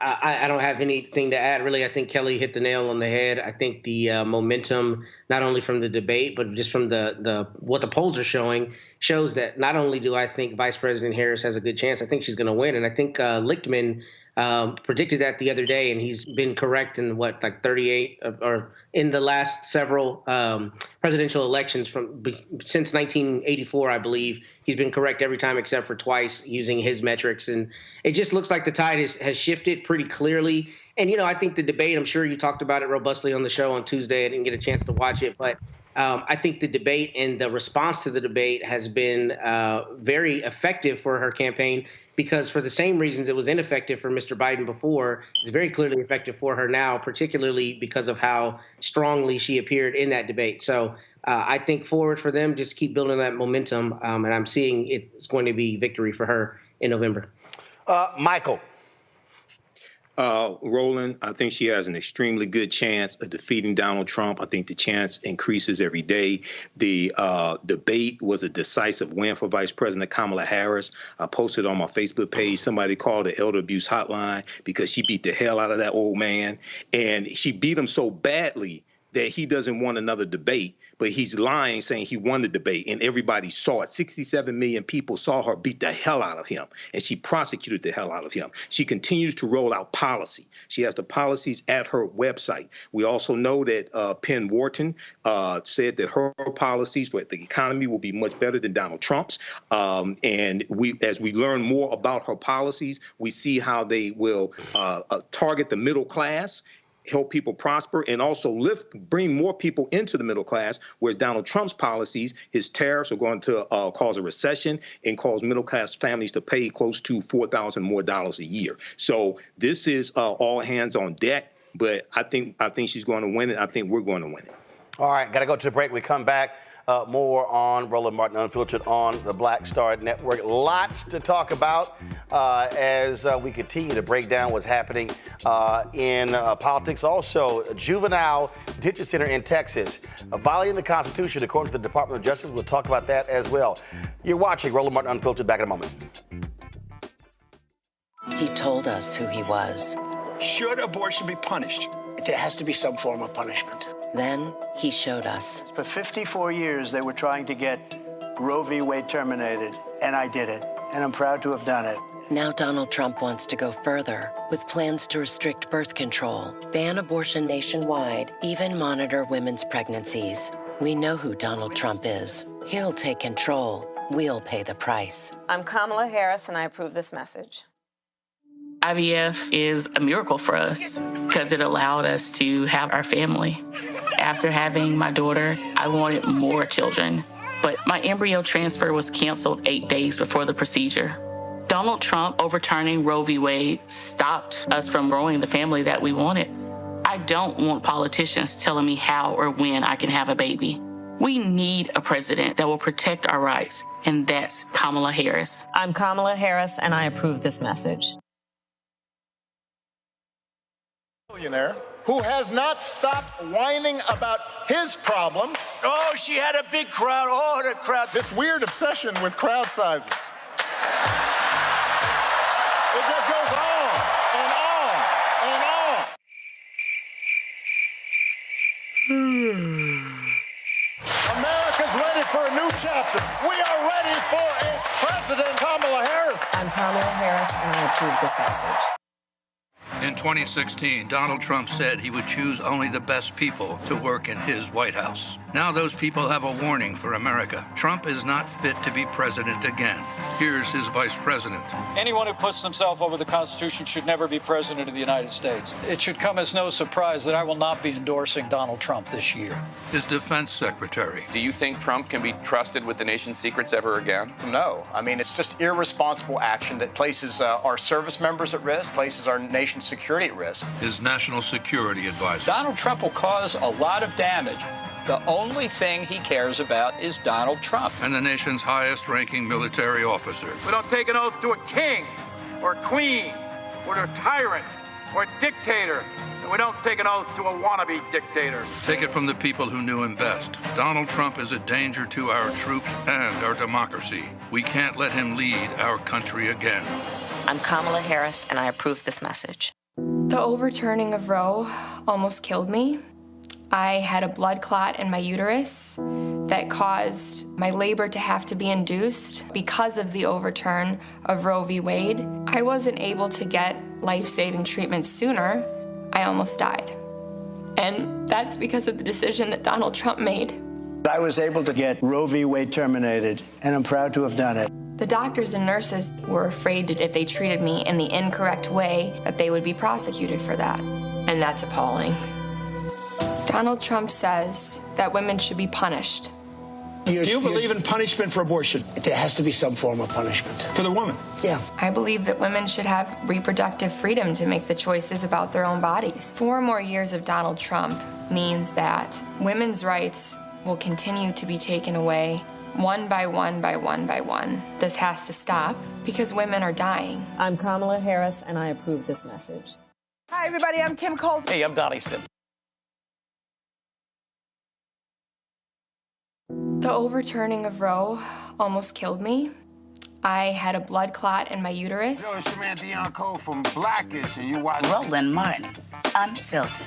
I don't have anything to add, really. I think Kelly hit the nail on the head. I think the momentum, not only from the debate, but just from the what the polls are showing, shows that not only do I think Vice President Harris has a good chance, I think she's going to win. And I think Lichtman predicted that the other day, and he's been correct in 38 or in the last several presidential elections since 1984, I believe. He's been correct every time except for twice using his metrics. And it just looks like the tide has shifted pretty clearly. And, I think the debate, I'm sure you talked about it robustly on the show on Tuesday. I didn't get a chance to watch it, but I think the debate and the response to the debate has been very effective for her campaign, because for the same reasons it was ineffective for Mr. Biden before, it's very clearly effective for her now, particularly because of how strongly she appeared in that debate. So I think forward for them, just keep building that momentum, and I'm seeing it's going to be victory for her in November. Michael. Roland, I think she has an extremely good chance of defeating Donald Trump. I think the chance increases every day. The debate was a decisive win for Vice President Kamala Harris. I posted on my Facebook page, somebody called the elder abuse hotline because she beat the hell out of that old man. And she beat him so badly that he doesn't want another debate, but he's lying, saying he won the debate, and everybody saw it. 67 million people saw her beat the hell out of him, and she prosecuted the hell out of him. She continues to roll out policy. She has the policies at her website. We also know that Penn Wharton said that her policies with the economy will be much better than Donald Trump's. And as we learn more about her policies, we see how they will target the middle class, help people prosper, and also bring more people into the middle class, whereas Donald Trump's policies, his tariffs are going to cause a recession and cause middle class families to pay close to $4,000 more a year. So this is all hands on deck, but I think she's going to win it. I think we're going to win it. All right, got to go to a break. We come back. More on Roland Martin Unfiltered on the Black Star Network. Lots to talk about as we continue to break down what's happening in politics. Also, a juvenile detention center in Texas violating the Constitution, according to the Department of Justice. We'll talk about that as well. You're watching Roland Martin Unfiltered. Back in a moment. He told us who he was. Should abortion be punished? There has to be some form of punishment. Then he showed us. For 54 years, they were trying to get Roe v. Wade terminated, and I did it, and I'm proud to have done it. Now Donald Trump wants to go further with plans to restrict birth control, ban abortion nationwide, even monitor women's pregnancies. We know who Donald Trump is. He'll take control. We'll pay the price. I'm Kamala Harris, and I approve this message. IVF is a miracle for us because it allowed us to have our family. After having my daughter, I wanted more children, but my embryo transfer was canceled 8 days before the procedure. Donald Trump overturning Roe v. Wade stopped us from growing the family that we wanted. I don't want politicians telling me how or when I can have a baby. We need a president that will protect our rights, and that's Kamala Harris. I'm Kamala Harris, and I approve this message. Millionaire who has not stopped whining about his problems. Oh, she had a big crowd. Oh, the crowd. This weird obsession with crowd sizes. It just goes on and on and on. America's ready for a new chapter. We are ready for a President Kamala Harris. I'm Kamala Harris, and I approve this message. In 2016, Donald Trump said he would choose only the best people to work in his White House. Now those people have a warning for America. Trump is not fit to be president again. Here's his vice president. Anyone who puts themselves over the Constitution should never be president of the United States. It should come as no surprise that I will not be endorsing Donald Trump this year. His defense secretary. Do you think Trump can be trusted with the nation's secrets ever again? No. I mean, it's just irresponsible action that places our service members at risk, places our nation's security at risk. His national security advisor. Donald Trump will cause a lot of damage. The only thing he cares about is Donald Trump. And the nation's highest-ranking military officer. We don't take an oath to a king or a queen or to a tyrant or a dictator. And we don't take an oath to a wannabe dictator. Take it from the people who knew him best. Donald Trump is a danger to our troops and our democracy. We can't let him lead our country again. I'm Kamala Harris, and I approve this message. The overturning of Roe almost killed me. I had a blood clot in my uterus that caused my labor to have to be induced because of the overturn of Roe v. Wade. I wasn't able to get life-saving treatment sooner. I almost died. And that's because of the decision that Donald Trump made. I was able to get Roe v. Wade terminated, and I'm proud to have done it. The doctors and nurses were afraid that if they treated me in the incorrect way, that they would be prosecuted for that. And that's appalling. Donald Trump says that women should be punished. Do you believe in punishment for abortion? There has to be some form of punishment. For the woman? Yeah. I believe that women should have reproductive freedom to make the choices about their own bodies. 4 more years of Donald Trump means that women's rights will continue to be taken away one by one by one by one. This has to stop because women are dying. I'm Kamala Harris, and I approve this message. Hi, everybody. I'm Kim Coles. Hey, I'm Donnie Simpson. The overturning of Roe almost killed me. I had a blood clot in my uterus. Yo, it's your man Dion Cole from Blackish, and you watch Roland Martin, Unfiltered.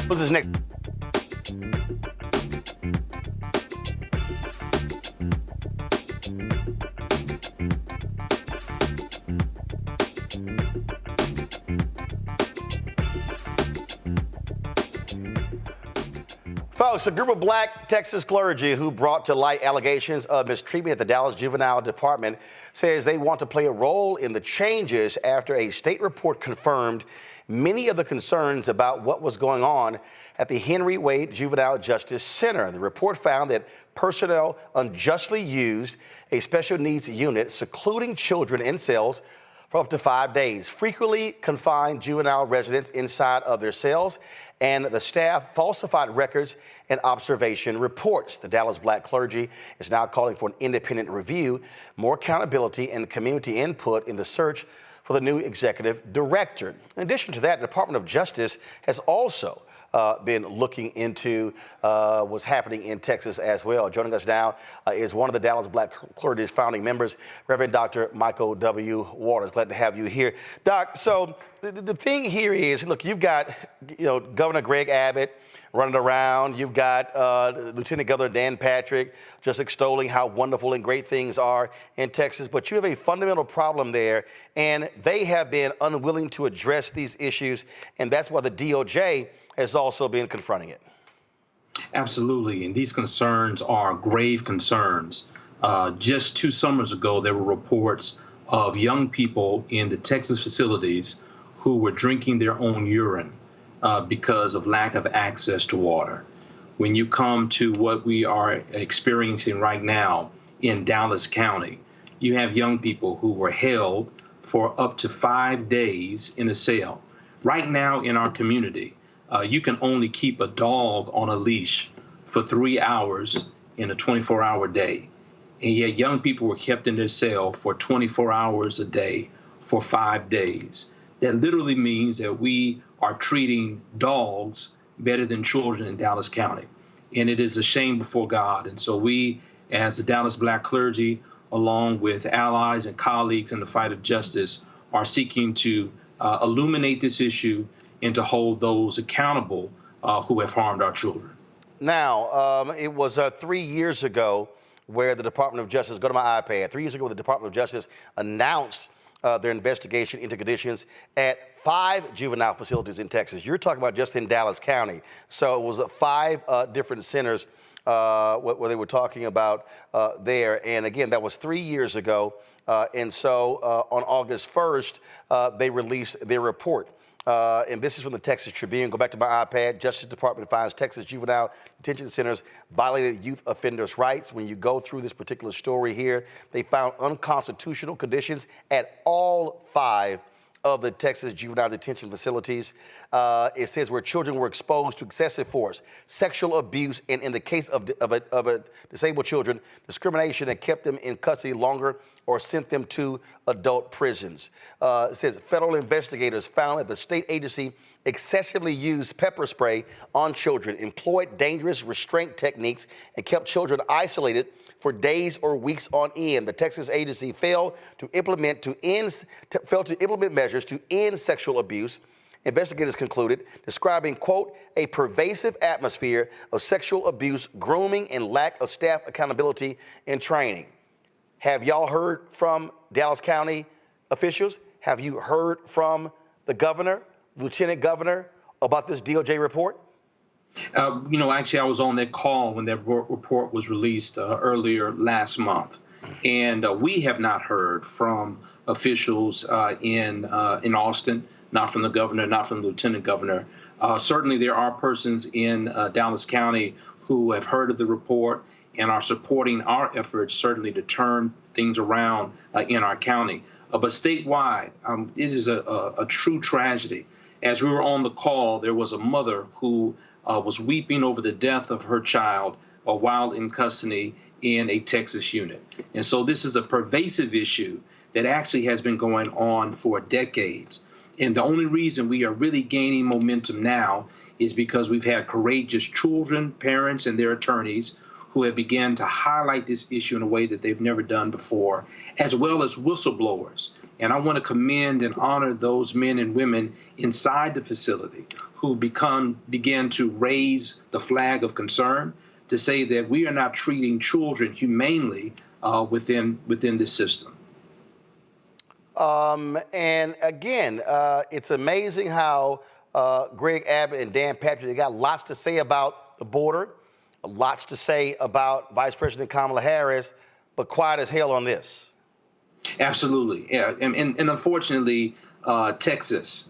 What's this next? Folks, a group of black Texas clergy who brought to light allegations of mistreatment at the Dallas Juvenile Department says they want to play a role in the changes after a state report confirmed many of the concerns about what was going on at the Henry Wade Juvenile Justice Center. The report found that personnel unjustly used a special needs unit, secluding children in cells for up to 5 days, frequently confined juvenile residents inside of their cells, and the staff falsified records and observation reports. The Dallas Black clergy is now calling for an independent review, more accountability, and community input in the search for the new executive director. In addition to that, the Department of Justice has also been looking into what's happening in Texas as well. Joining us now is one of the Dallas Black clergy's founding members, Reverend Dr. Michael W. Waters. Glad to have you here. Doc, so the thing here is, look, you've got Governor Greg Abbott running around. You've got Lieutenant Governor Dan Patrick just extolling how wonderful and great things are in Texas. But you have a fundamental problem there, and they have been unwilling to address these issues, and that's why the DOJ has also been confronting it. Absolutely, and these concerns are grave concerns. Just 2 summers ago, there were reports of young people in the Texas facilities who were drinking their own urine because of lack of access to water. When you come to what we are experiencing right now in Dallas County, you have young people who were held for up to 5 days in a cell. Right now in our community, you can only keep a dog on a leash for 3 hours in a 24-hour day. And yet young people were kept in their cell for 24 hours a day for 5 days. That literally means that we are treating dogs better than children in Dallas County. And it is a shame before God. And so we, as the Dallas Black clergy, along with allies and colleagues in the fight of justice, are seeking to illuminate this issue and to hold those accountable who have harmed our children. Now, it was 3 years ago where the Department of Justice, go to my iPad, 3 years ago the Department of Justice announced their investigation into conditions at 5 juvenile facilities in Texas. You're talking about just in Dallas County. So it was 5 different centers where they were talking about there. And again, that was 3 years ago. And so on August 1st, they released their report. And this is from the Texas Tribune. Go back to my iPad. Justice Department finds Texas Juvenile Detention Centers violated youth offenders' rights. When you go through this particular story here, they found unconstitutional conditions at all 5 of the Texas juvenile detention facilities. It says where children were exposed to excessive force, sexual abuse, and in the case of a disabled children, discrimination that kept them in custody longer or sent them to adult prisons. It says federal investigators found that the state agency excessively used pepper spray on children, employed dangerous restraint techniques, and kept children isolated for days or weeks on end. The Texas agency failed to implement measures to end sexual abuse. Investigators concluded, describing, quote, a pervasive atmosphere of sexual abuse, grooming, and lack of staff accountability and training. Have y'all heard from Dallas County officials? Have you heard from the governor, lieutenant governor, about this DOJ report? Actually, I was on that call when that report was released earlier last month, and we have not heard from officials in Austin, not from the governor, not from the lieutenant governor. Certainly, there are persons in Dallas County who have heard of the report and are supporting our efforts, certainly, to turn things around in our county. But statewide, it is a true tragedy. As we were on the call, there was a mother who was weeping over the death of her child while in custody in a Texas unit. And so this is a pervasive issue that actually has been going on for decades. And the only reason we are really gaining momentum now is because we've had courageous children, parents, and their attorneys who have begun to highlight this issue in a way that they've never done before, as well as whistleblowers. And I want to commend and honor those men and women inside the facility who began to raise the flag of concern to say that we are not treating children humanely within this system. And again, it's amazing how Greg Abbott and Dan Patrick, they got lots to say about the border, lots to say about Vice President Kamala Harris, but quiet as hell on this. Absolutely, yeah, and unfortunately, Texas,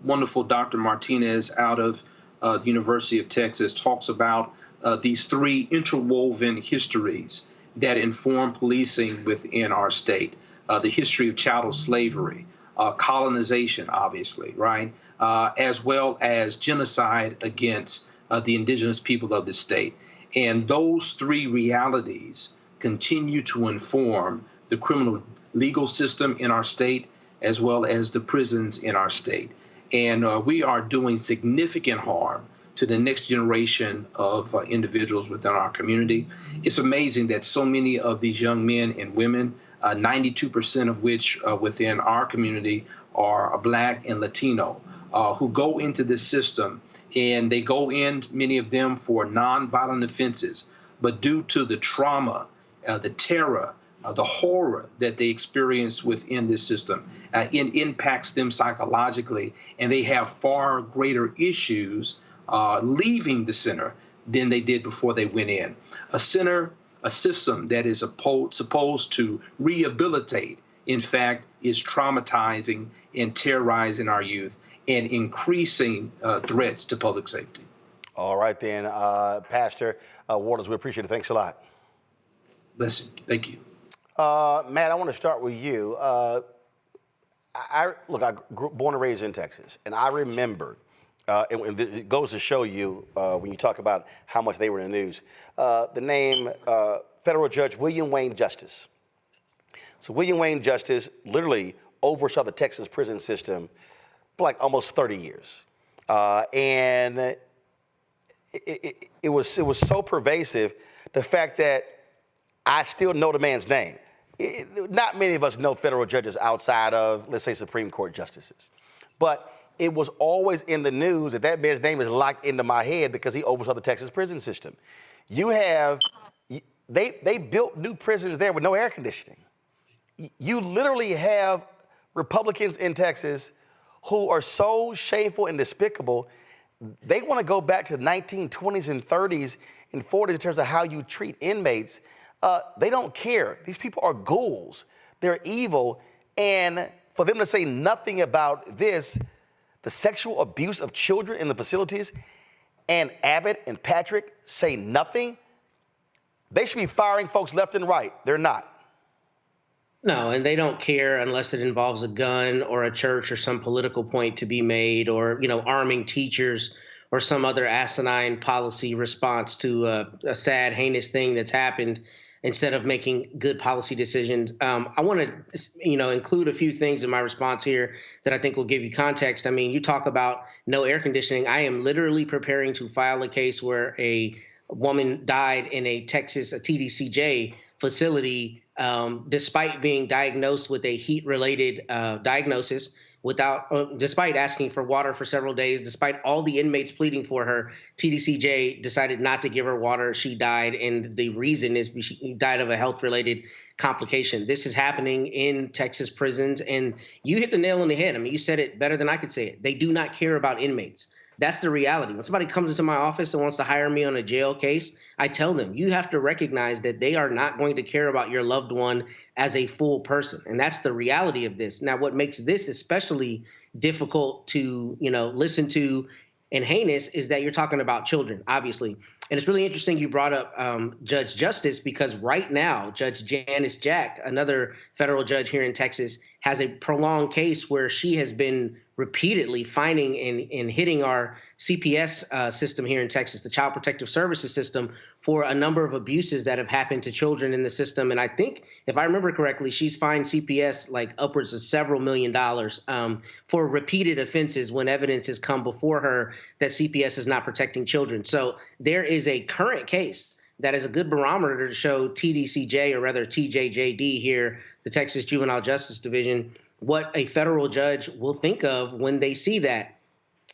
wonderful Dr. Martinez out of the University of Texas talks about these 3 interwoven histories that inform policing within our state. The history of chattel slavery, colonization, obviously, right, as well as genocide against the indigenous people of the state. And those 3 realities continue to inform the criminal legal system in our state, as well as the prisons in our state. And we are doing significant harm to the next generation of individuals within our community. It's amazing that so many of these young men and women, 92% of which within our community are Black and Latino, who go into this system, and they go in, many of them, for nonviolent offenses. But due to the trauma, the terror, the horror that they experience within this system, it impacts them psychologically, and they have far greater issues leaving the center than they did before they went in. A system that is supposed to rehabilitate, in fact, is traumatizing and terrorizing our youth and increasing threats to public safety. All right, then, Pastor Waters, we appreciate it. Thanks a lot. Listen, thank you. Matt, I want to start with you. I grew born and raised in Texas, and I remember, and it goes to show you when you talk about how much they were in the news, the name Federal Judge William Wayne Justice. So William Wayne Justice literally oversaw the Texas prison system for like almost 30 years. And it was so pervasive, the fact that I still know the man's name. not many of us know federal judges outside of, let's say, Supreme Court justices. But it was always in the news that that man's name is locked into my head because he oversaw the Texas prison system. They built new prisons there with no air conditioning. You literally have Republicans in Texas who are so shameful and despicable. They want to go back to the 1920s and 30s and 40s in terms of how you treat inmates. They don't care. These people are ghouls. They're evil. And for them to say nothing about this, the sexual abuse of children in the facilities, and Abbott and Patrick say nothing, they should be firing folks left and right. They're not. No, and they don't care unless it involves a gun or a church or some political point to be made, or, arming teachers or some other asinine policy response to a sad, heinous thing that's happened, instead of making good policy decisions. I want to, include a few things in my response here that I think will give you context. I mean, you talk about no air conditioning. I am literally preparing to file a case where a woman died in a TDCJ facility, despite being diagnosed with a heat-related diagnosis, despite asking for water for several days, despite all the inmates pleading for her. TDCJ decided not to give her water. She died, and the reason is she died of a health-related complication. This is happening in Texas prisons, and you hit the nail on the head. I mean, you said it better than I could say it. They do not care about inmates. That's the reality. When somebody comes into my office and wants to hire me on a jail case, I tell them, you have to recognize that they are not going to care about your loved one as a full person. And that's the reality of this. Now, what makes this especially difficult to, listen to and heinous is that you're talking about children, obviously. And it's really interesting you brought up Judge Justice, because right now, Judge Janice Jack, another federal judge here in Texas, has a prolonged case where she has been repeatedly finding and hitting our CPS system here in Texas, the Child Protective Services system, for a number of abuses that have happened to children in the system. And I think, if I remember correctly, she's fined CPS like upwards of several $1 million for repeated offenses when evidence has come before her that CPS is not protecting children. So there is a current case that is a good barometer to show TDCJ, or rather TJJD here, the Texas Juvenile Justice Division, what a federal judge will think of when they see that.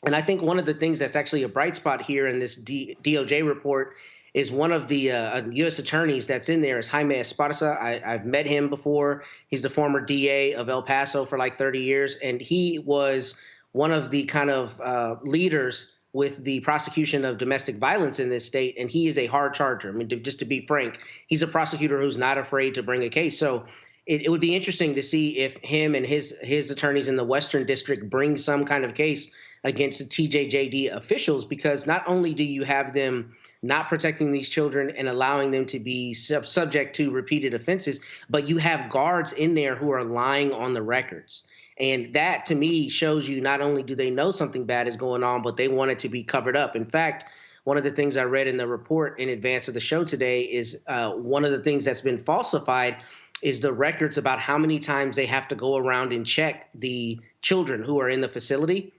And I think one of the things that's actually a bright spot here in this DOJ report is one of the U.S. attorneys that's in there is Jaime Esparza. I've met him before. He's the former DA of El Paso for like 30 years, and he was one of the kind of leaders with the prosecution of domestic violence in this state, and he is a hard charger. I mean, just to be frank, he's a prosecutor who's not afraid to bring a case. So it would be interesting to see if him and his attorneys in the Western District bring some kind of case against the TJJD officials, because not only do you have them not protecting these children and allowing them to be subject to repeated offenses, but you have guards in there who are lying on the records. And that, to me, shows you not only do they know something bad is going on, but they want it to be covered up. In fact, one of the things I read in the report in advance of the show today is one of the things that's been falsified is the records about how many times they have to go around and check the children who are in the facility.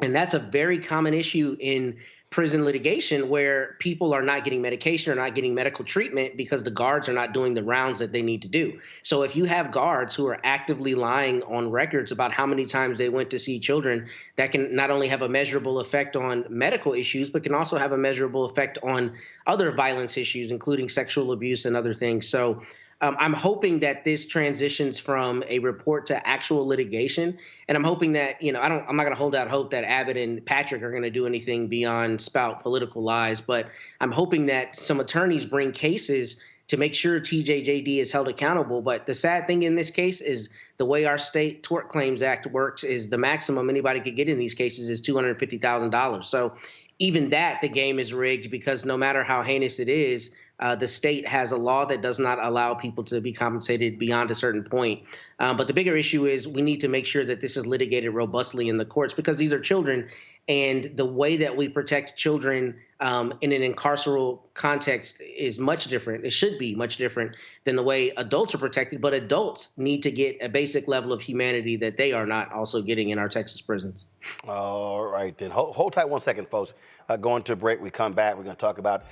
And that's a very common issue in prison litigation, where people are not getting medication or not getting medical treatment because the guards are not doing the rounds that they need to do. So if you have guards who are actively lying on records about how many times they went to see children, that can not only have a measurable effect on medical issues, but can also have a measurable effect on other violence issues, including sexual abuse and other things. So I'm hoping that this transitions from a report to actual litigation. And I'm hoping that, I'm not going to hold out hope that Abbott and Patrick are going to do anything beyond spout political lies. But I'm hoping that some attorneys bring cases to make sure TJJD is held accountable. But the sad thing in this case is the way our state Tort Claims Act works is the maximum anybody could get in these cases is $250,000. So even that, the game is rigged, because no matter how heinous it is, the state has a law that does not allow people to be compensated beyond a certain point. But the bigger issue is we need to make sure that this is litigated robustly in the courts, because these are children. And the way that we protect children in an incarceral context is much different. It should be much different than the way adults are protected. But adults need to get a basic level of humanity that they are not also getting in our Texas prisons. All right, then. Hold tight 1 second, folks. Going to a break. We come back. We're going to talk about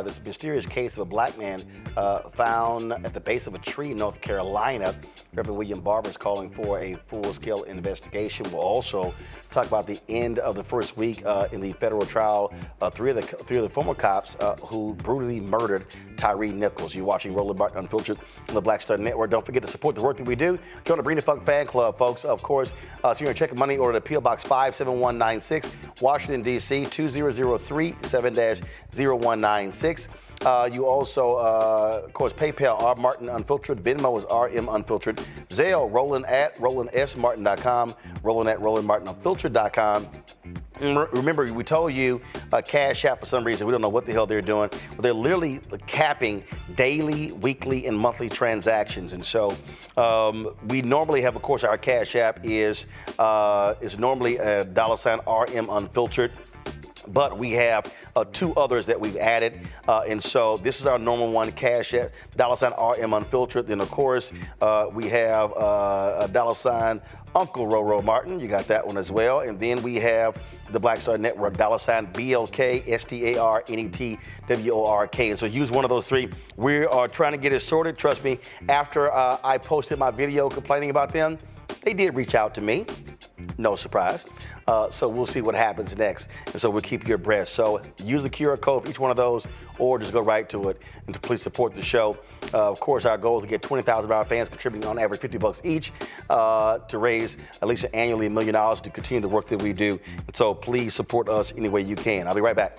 this mysterious case of a black man found at the base of a tree in North Carolina. Reverend William Barber is calling for a full-scale investigation. We'll also talk about the end of the first week in the federal trial. Three of the former cops who brutally murdered Tyree Nichols. You're watching Roland Unfiltered on the Black Star Network. Don't forget to support the work that we do. Join the Bring the Funk fan club, folks. Of course, so you're going to check a money order to P.O. Box 57196, Washington, D.C. 20037 7-0196. You also, of course, PayPal, R. Martin Unfiltered. Venmo is RM Unfiltered. Zelle, Roland at RolandSMartin.com. Roland at RolandMartinUnfiltered.com. Remember, we told you Cash App for some reason. We don't know what the hell they're doing. But they're literally capping daily, weekly, and monthly transactions. And so we normally have, of course, our Cash App is normally a $ RM Unfiltered. But we have two others that we've added. And so this is our normal one, Cash App, $ RM Unfiltered. Then, of course, we have a $ Uncle Roro Martin. You got that one as well. And then we have the Black Star Network, $ BLK, STARNETWORK. And so use one of those three. We are trying to get it sorted. Trust me, after I posted my video complaining about them, they did reach out to me. No surprise. So we'll see what happens next. And so we'll keep you abreast. So use the QR code for each one of those or just go right to it. And to please support the show. Of course, our goal is to get 20,000 of our fans contributing on average $50 each to raise at least annually $1 million to continue the work that we do. And so please support us any way you can. I'll be right back.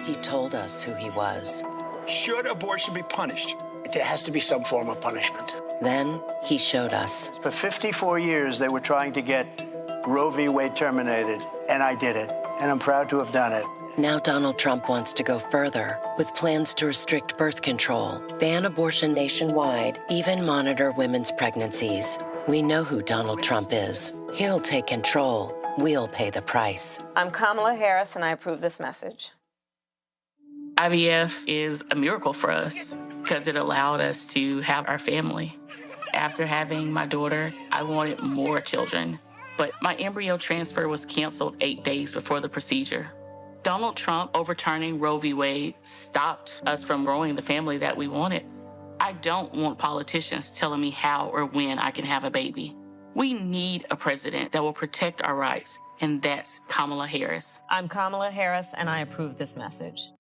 He told us who he was. Should abortion be punished? There has to be some form of punishment. Then he showed us. For 54 years, they were trying to get Roe v. Wade terminated, and I did it, and I'm proud to have done it. Now Donald Trump wants to go further with plans to restrict birth control, ban abortion nationwide, even monitor women's pregnancies. We know who Donald Trump is. He'll take control. We'll pay the price. I'm Kamala Harris, and I approve this message. IVF is a miracle for us because it allowed us to have our family. After having my daughter, I wanted more children, but my embryo transfer was canceled 8 days before the procedure. Donald Trump overturning Roe v. Wade stopped us from growing the family that we wanted. I don't want politicians telling me how or when I can have a baby. We need a president that will protect our rights, and that's Kamala Harris. I'm Kamala Harris, and I approve this message.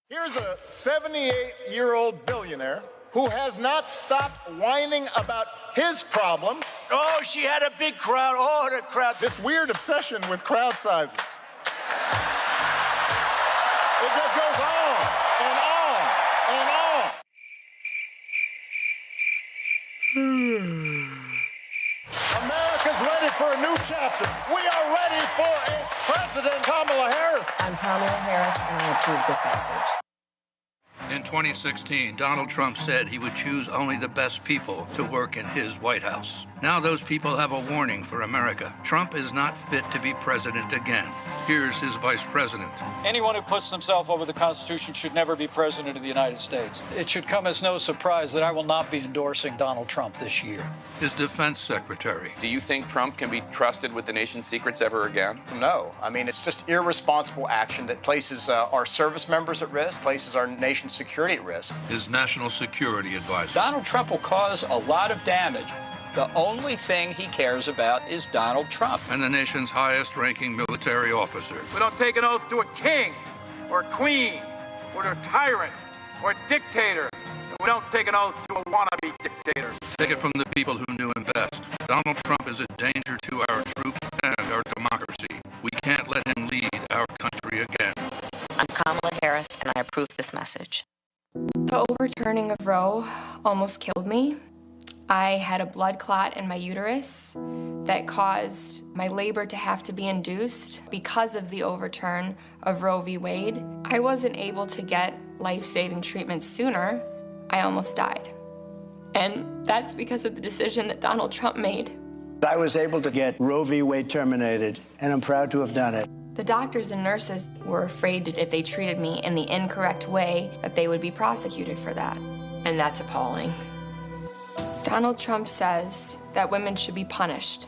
Here's a 78-year-old billionaire who has not stopped whining about his problems. Oh, she had a big crowd. Oh, the crowd. This weird obsession with crowd sizes. It just goes on and on and on. America's ready for a new chapter. We are ready for a President Kamala Harris. I'm Kamala Harris, and I approve this message. In 2016, Donald Trump said he would choose only the best people to work in his White House. Now those people have a warning for America. Trump is not fit to be president again. Here's his vice president. Anyone who puts himself over the Constitution should never be president of the United States. It should come as no surprise that I will not be endorsing Donald Trump this year. His defense secretary. Do you think Trump can be trusted with the nation's secrets ever again? No. I mean, it's just irresponsible action that places our service members at risk, places our nation's security at risk. His national security advisor. Donald Trump will cause a lot of damage. The only thing he cares about is Donald Trump. And the nation's highest-ranking military officer. We don't take an oath to a king or a queen or to a tyrant or a dictator. We don't take an oath to a wannabe dictator. Take it from the people who knew him best. Donald Trump is a danger to our troops and our democracy. We can't let him lead our country again. I'm Kamala Harris, and I approve this message. The overturning of Roe almost killed me. I had a blood clot in my uterus that caused my labor to have to be induced because of the overturn of Roe v. Wade. I wasn't able to get life-saving treatment sooner. I almost died. And that's because of the decision that Donald Trump made. I was able to get Roe v. Wade terminated, and I'm proud to have done it. The doctors and nurses were afraid that if they treated me in the incorrect way, that they would be prosecuted for that. And that's appalling. Donald Trump says that women should be punished.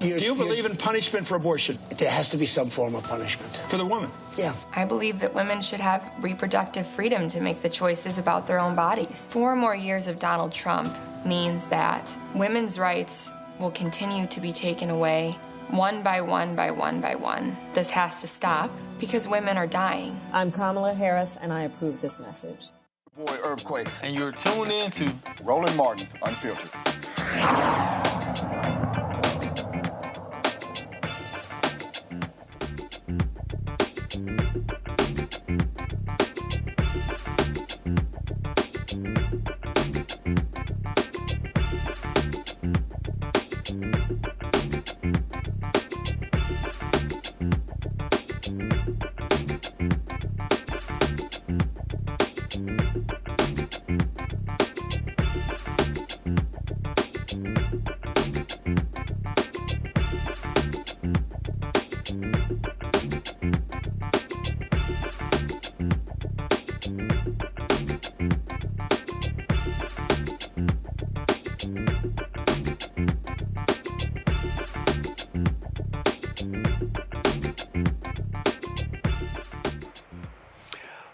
Do you believe in punishment for abortion? There has to be some form of punishment. For the woman? Yeah. I believe that women should have reproductive freedom to make the choices about their own bodies. 4 more years of Donald Trump means that women's rights will continue to be taken away one by one by one by one. This has to stop because women are dying. I'm Kamala Harris, and I approve this message. Boy, Earthquake. And you're tuned in to Roland Martin, Unfiltered.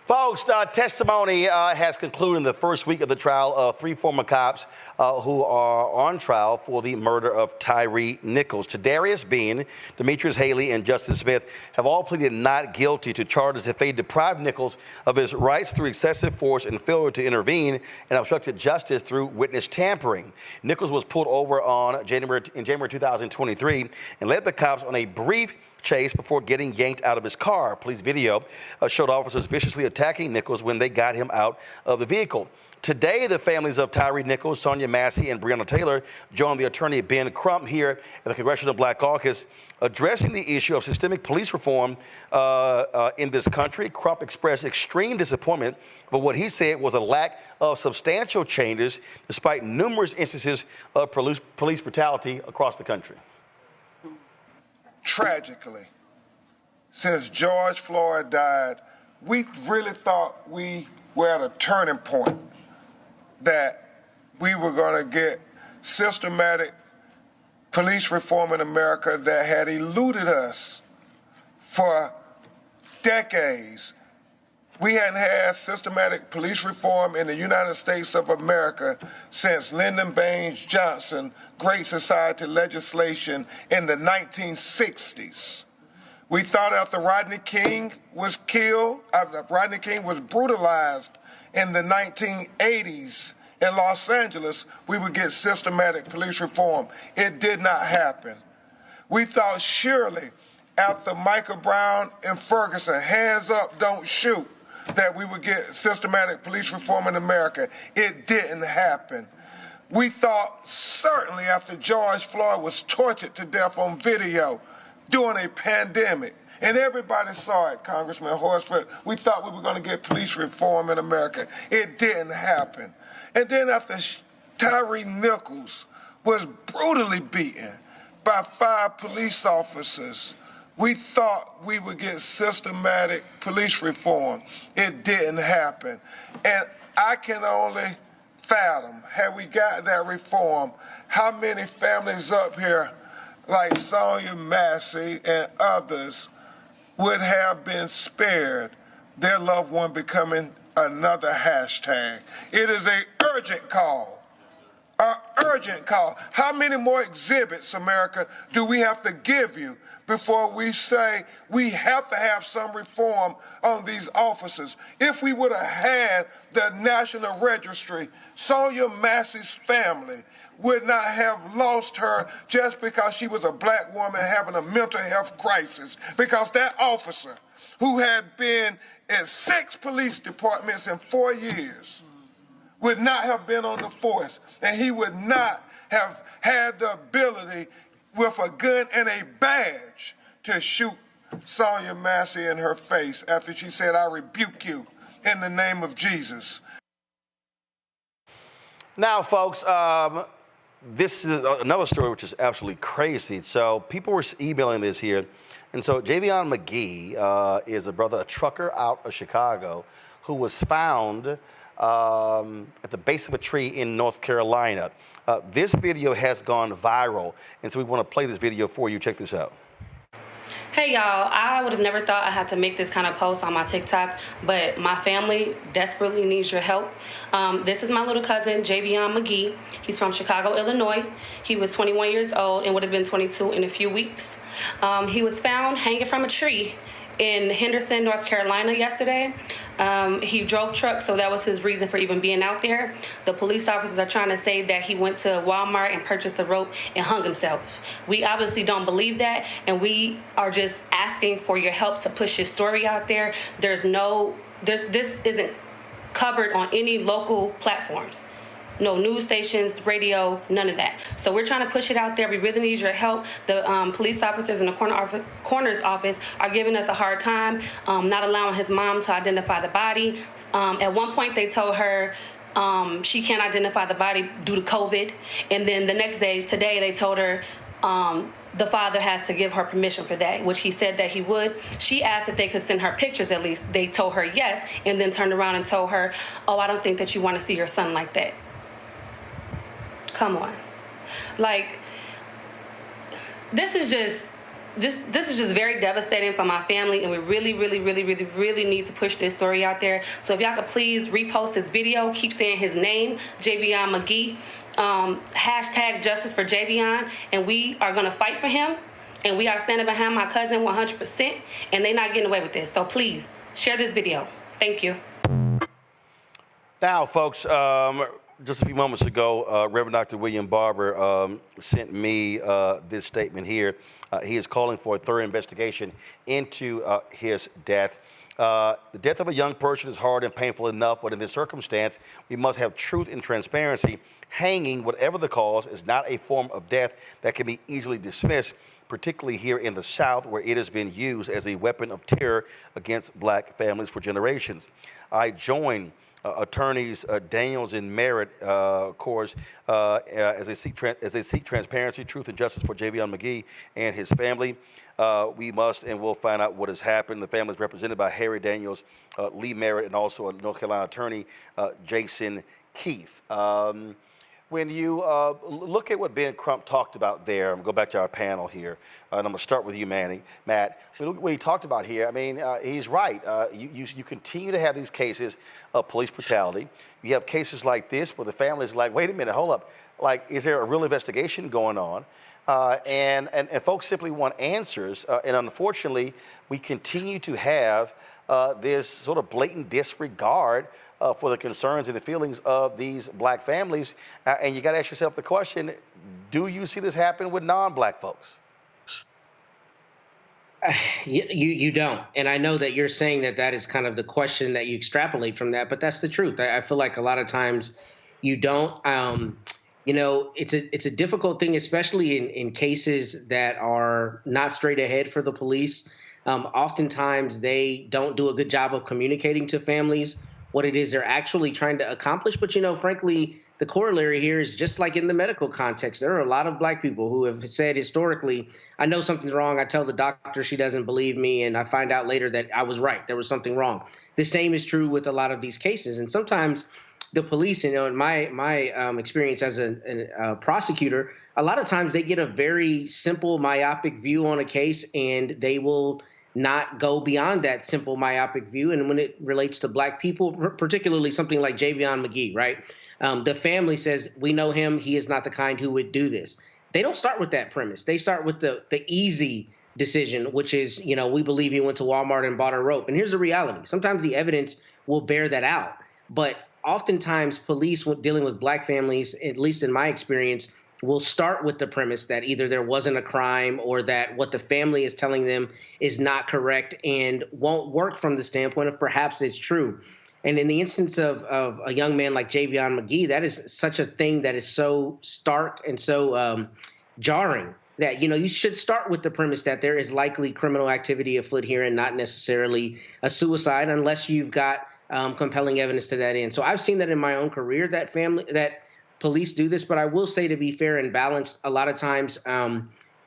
Folks, testimony has concluded in the first week of the trial of 3 former cops who are on trial for the murder of Tyre Nichols. Tadarius Bean, Demetrius Haley, and Justin Smith have all pleaded not guilty to charges that they deprived Nichols of his rights through excessive force and failure to intervene and obstructed justice through witness tampering. Nichols was pulled over in January 2023 and led the cops on a brief chase before getting yanked out of his car. Police video showed officers viciously attacking Nichols when they got him out of the vehicle. Today, the families of Tyre Nichols, Sonia Massey, and Breonna Taylor joined the attorney Ben Crump here at the Congressional Black Caucus addressing the issue of systemic police reform in this country. Crump expressed extreme disappointment for what he said was a lack of substantial changes despite numerous instances of police brutality across the country. Tragically, since George Floyd died, we really thought we were at a turning point, that we were going to get systematic police reform in America that had eluded us for decades. We hadn't had systematic police reform in the United States of America since Lyndon Baines Johnson Great Society legislation in the 1960s. We thought after Rodney King was killed, Rodney King was brutalized in the 1980s in Los Angeles, we would get systematic police reform. It did not happen. We thought surely after Michael Brown and Ferguson, hands up, don't shoot, that we would get systematic police reform in America. It didn't happen. We thought certainly after George Floyd was tortured to death on video during a pandemic, and everybody saw it, Congressman Horsford, we thought we were going to get police reform in America. It didn't happen. And then after Tyre Nichols was brutally beaten by 5 police officers, we thought we would get systematic police reform. It didn't happen. And I can only fathom, had we got that reform, how many families up here, like Sonia Massey and others, would have been spared their loved one becoming another hashtag. It is an urgent call. An urgent call. How many more exhibits, America, do we have to give you before we say we have to have some reform on these officers? If we would have had the National Registry, Sonia Massey's family would not have lost her just because she was a black woman having a mental health crisis, because that officer who had been in 6 police departments in 4 years would not have been on the force, and he would not have had the ability with a gun and a badge to shoot Sonia Massey in her face after she said, "I rebuke you in the name of Jesus." Now, folks, this is another story which is absolutely crazy. So people were emailing this here. And so Javion McGee is a trucker out of Chicago who was found at the base of a tree in North Carolina. This video has gone viral, and so we want to play this video for you. Check this out. Hey y'all, I would have never thought I had to make this kind of post on my TikTok, but my family desperately needs your help. This is my little cousin, Javion McGee. He's from Chicago, Illinois. He was 21 years old and would have been 22 in a few weeks. He was found hanging from a tree in Henderson, North Carolina yesterday. He drove trucks, so that was his reason for even being out there. The police officers are trying to say that he went to Walmart and purchased a rope and hung himself. We obviously don't believe that, and we are just asking for your help to push his story out there. This isn't covered on any local platforms. No news stations, radio, none of that. So we're trying to push it out there. We really need your help. The police officers in the coroner's office are giving us a hard time, not allowing his mom to identify the body. At one point, they told her she can't identify the body due to COVID. And then the next day, today, they told her the father has to give her permission for that, which he said that he would. She asked if they could send her pictures at least. They told her yes, and then turned around and told her, oh, I don't think that you want to see your son like that. Come on. Like, this is just very devastating for my family, and we really need to push this story out there. So if y'all could please repost this video, keep saying his name, Javion McGee, hashtag justice for Javion, and we are gonna fight for him, and we are standing behind my cousin 100%, and they're not getting away with this. So please, share this video. Thank you. Now, folks, just a few moments ago, Reverend Dr. William Barber sent me this statement here. He is calling for a thorough investigation into his death. The death of a young person is hard and painful enough, but in this circumstance, we must have truth and transparency. Hanging, whatever the cause, is not a form of death that can be easily dismissed, particularly here in the South, where it has been used as a weapon of terror against black families for generations. I join attorneys Daniels and Merritt, of course, as they seek transparency, truth, and justice for Javion McGee and his family. We must and will find out what has happened. The family is represented by Harry Daniels, Lee Merritt, and also a North Carolina attorney, Jason Keefe. When you look at what Ben Crump talked about there, I'm going to go back to our panel here, and I'm going to start with you, Matt. When you look at what he talked about here, I mean, he's right. You continue to have these cases of police brutality. You have cases like this where the family is like, wait a minute, hold up. Like, is there a real investigation going on? And folks simply want answers. And unfortunately, we continue to have this sort of blatant disregard for the concerns and the feelings of these black families. And you got to ask yourself the question, do you see this happen with non-black folks? You don't. And I know that you're saying that is kind of the question that you extrapolate from that, but that's the truth. I feel like a lot of times you don't. You know, it's a difficult thing, especially in cases that are not straight ahead for the police. Oftentimes they don't do a good job of communicating to families what it is they're actually trying to accomplish. But, you know, frankly, the corollary here is just like in the medical context. There are a lot of black people who have said historically, I know something's wrong. I tell the doctor, she doesn't believe me, and I find out later that I was right. There was something wrong. The same is true with a lot of these cases. And sometimes the police, you know, in my experience as a prosecutor, a lot of times they get a very simple, myopic view on a case, and they will not go beyond that simple, myopic view. And when it relates to black people, particularly something like Javion McGee, right? The family says, we know him. He is not the kind who would do this. They don't start with that premise. They start with the easy decision, which is, you know, we believe he went to Walmart and bought a rope. And here's the reality. Sometimes the evidence will bear that out. But oftentimes police, when dealing with black families, at least in my experience, will start with the premise that either there wasn't a crime or that what the family is telling them is not correct and won't work from the standpoint of perhaps it's true. And in the instance of a young man like Javion McGee, that is such a thing that is so stark and so jarring that, you know, you should start with the premise that there is likely criminal activity afoot here and not necessarily a suicide unless you've got compelling evidence to that end. So I've seen that in my own career, that police do this, but I will say, to be fair and balanced, a lot of times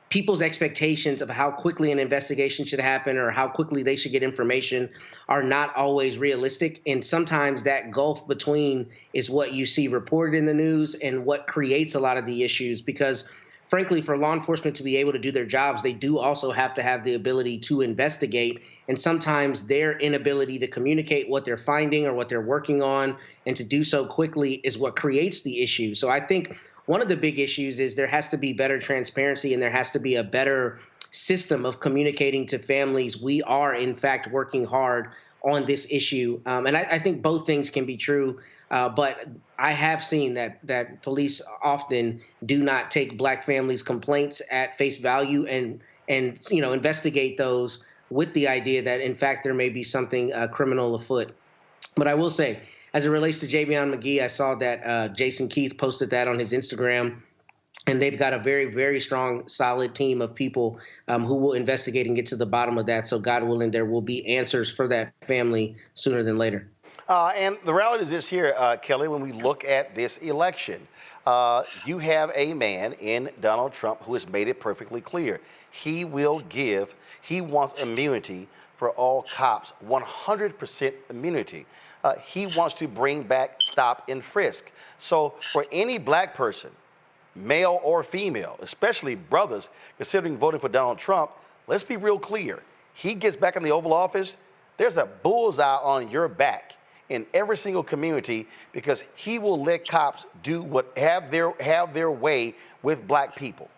people's expectations of how quickly an investigation should happen or how quickly they should get information are not always realistic. And sometimes that gulf between is what you see reported in the news and what creates a lot of the issues, because frankly, for law enforcement to be able to do their jobs, they do also have to have the ability to investigate. And sometimes their inability to communicate what they're finding or what they're working on and to do so quickly is what creates the issue. So I think one of the big issues is there has to be better transparency and there has to be a better system of communicating to families. We are, in fact, working hard on this issue. And I think both things can be true. But I have seen that police often do not take Black families' complaints at face value and investigate those with the idea that, in fact, there may be something criminal afoot. But I will say, as it relates to Javion McGee, I saw that Jason Keith posted that on his Instagram, and they've got a very, very strong, solid team of people who will investigate and get to the bottom of that. So God willing, there will be answers for that family sooner than later. And the reality is this here, Kelly, when we look at this election, you have a man in Donald Trump who has made it perfectly clear. He wants immunity for all cops, 100% immunity. He wants to bring back stop and frisk. So for any Black person, male or female, especially brothers, considering voting for Donald Trump, let's be real clear. He gets back in the Oval Office, there's a bullseye on your back in every single community, because he will let cops do what have their way with Black people.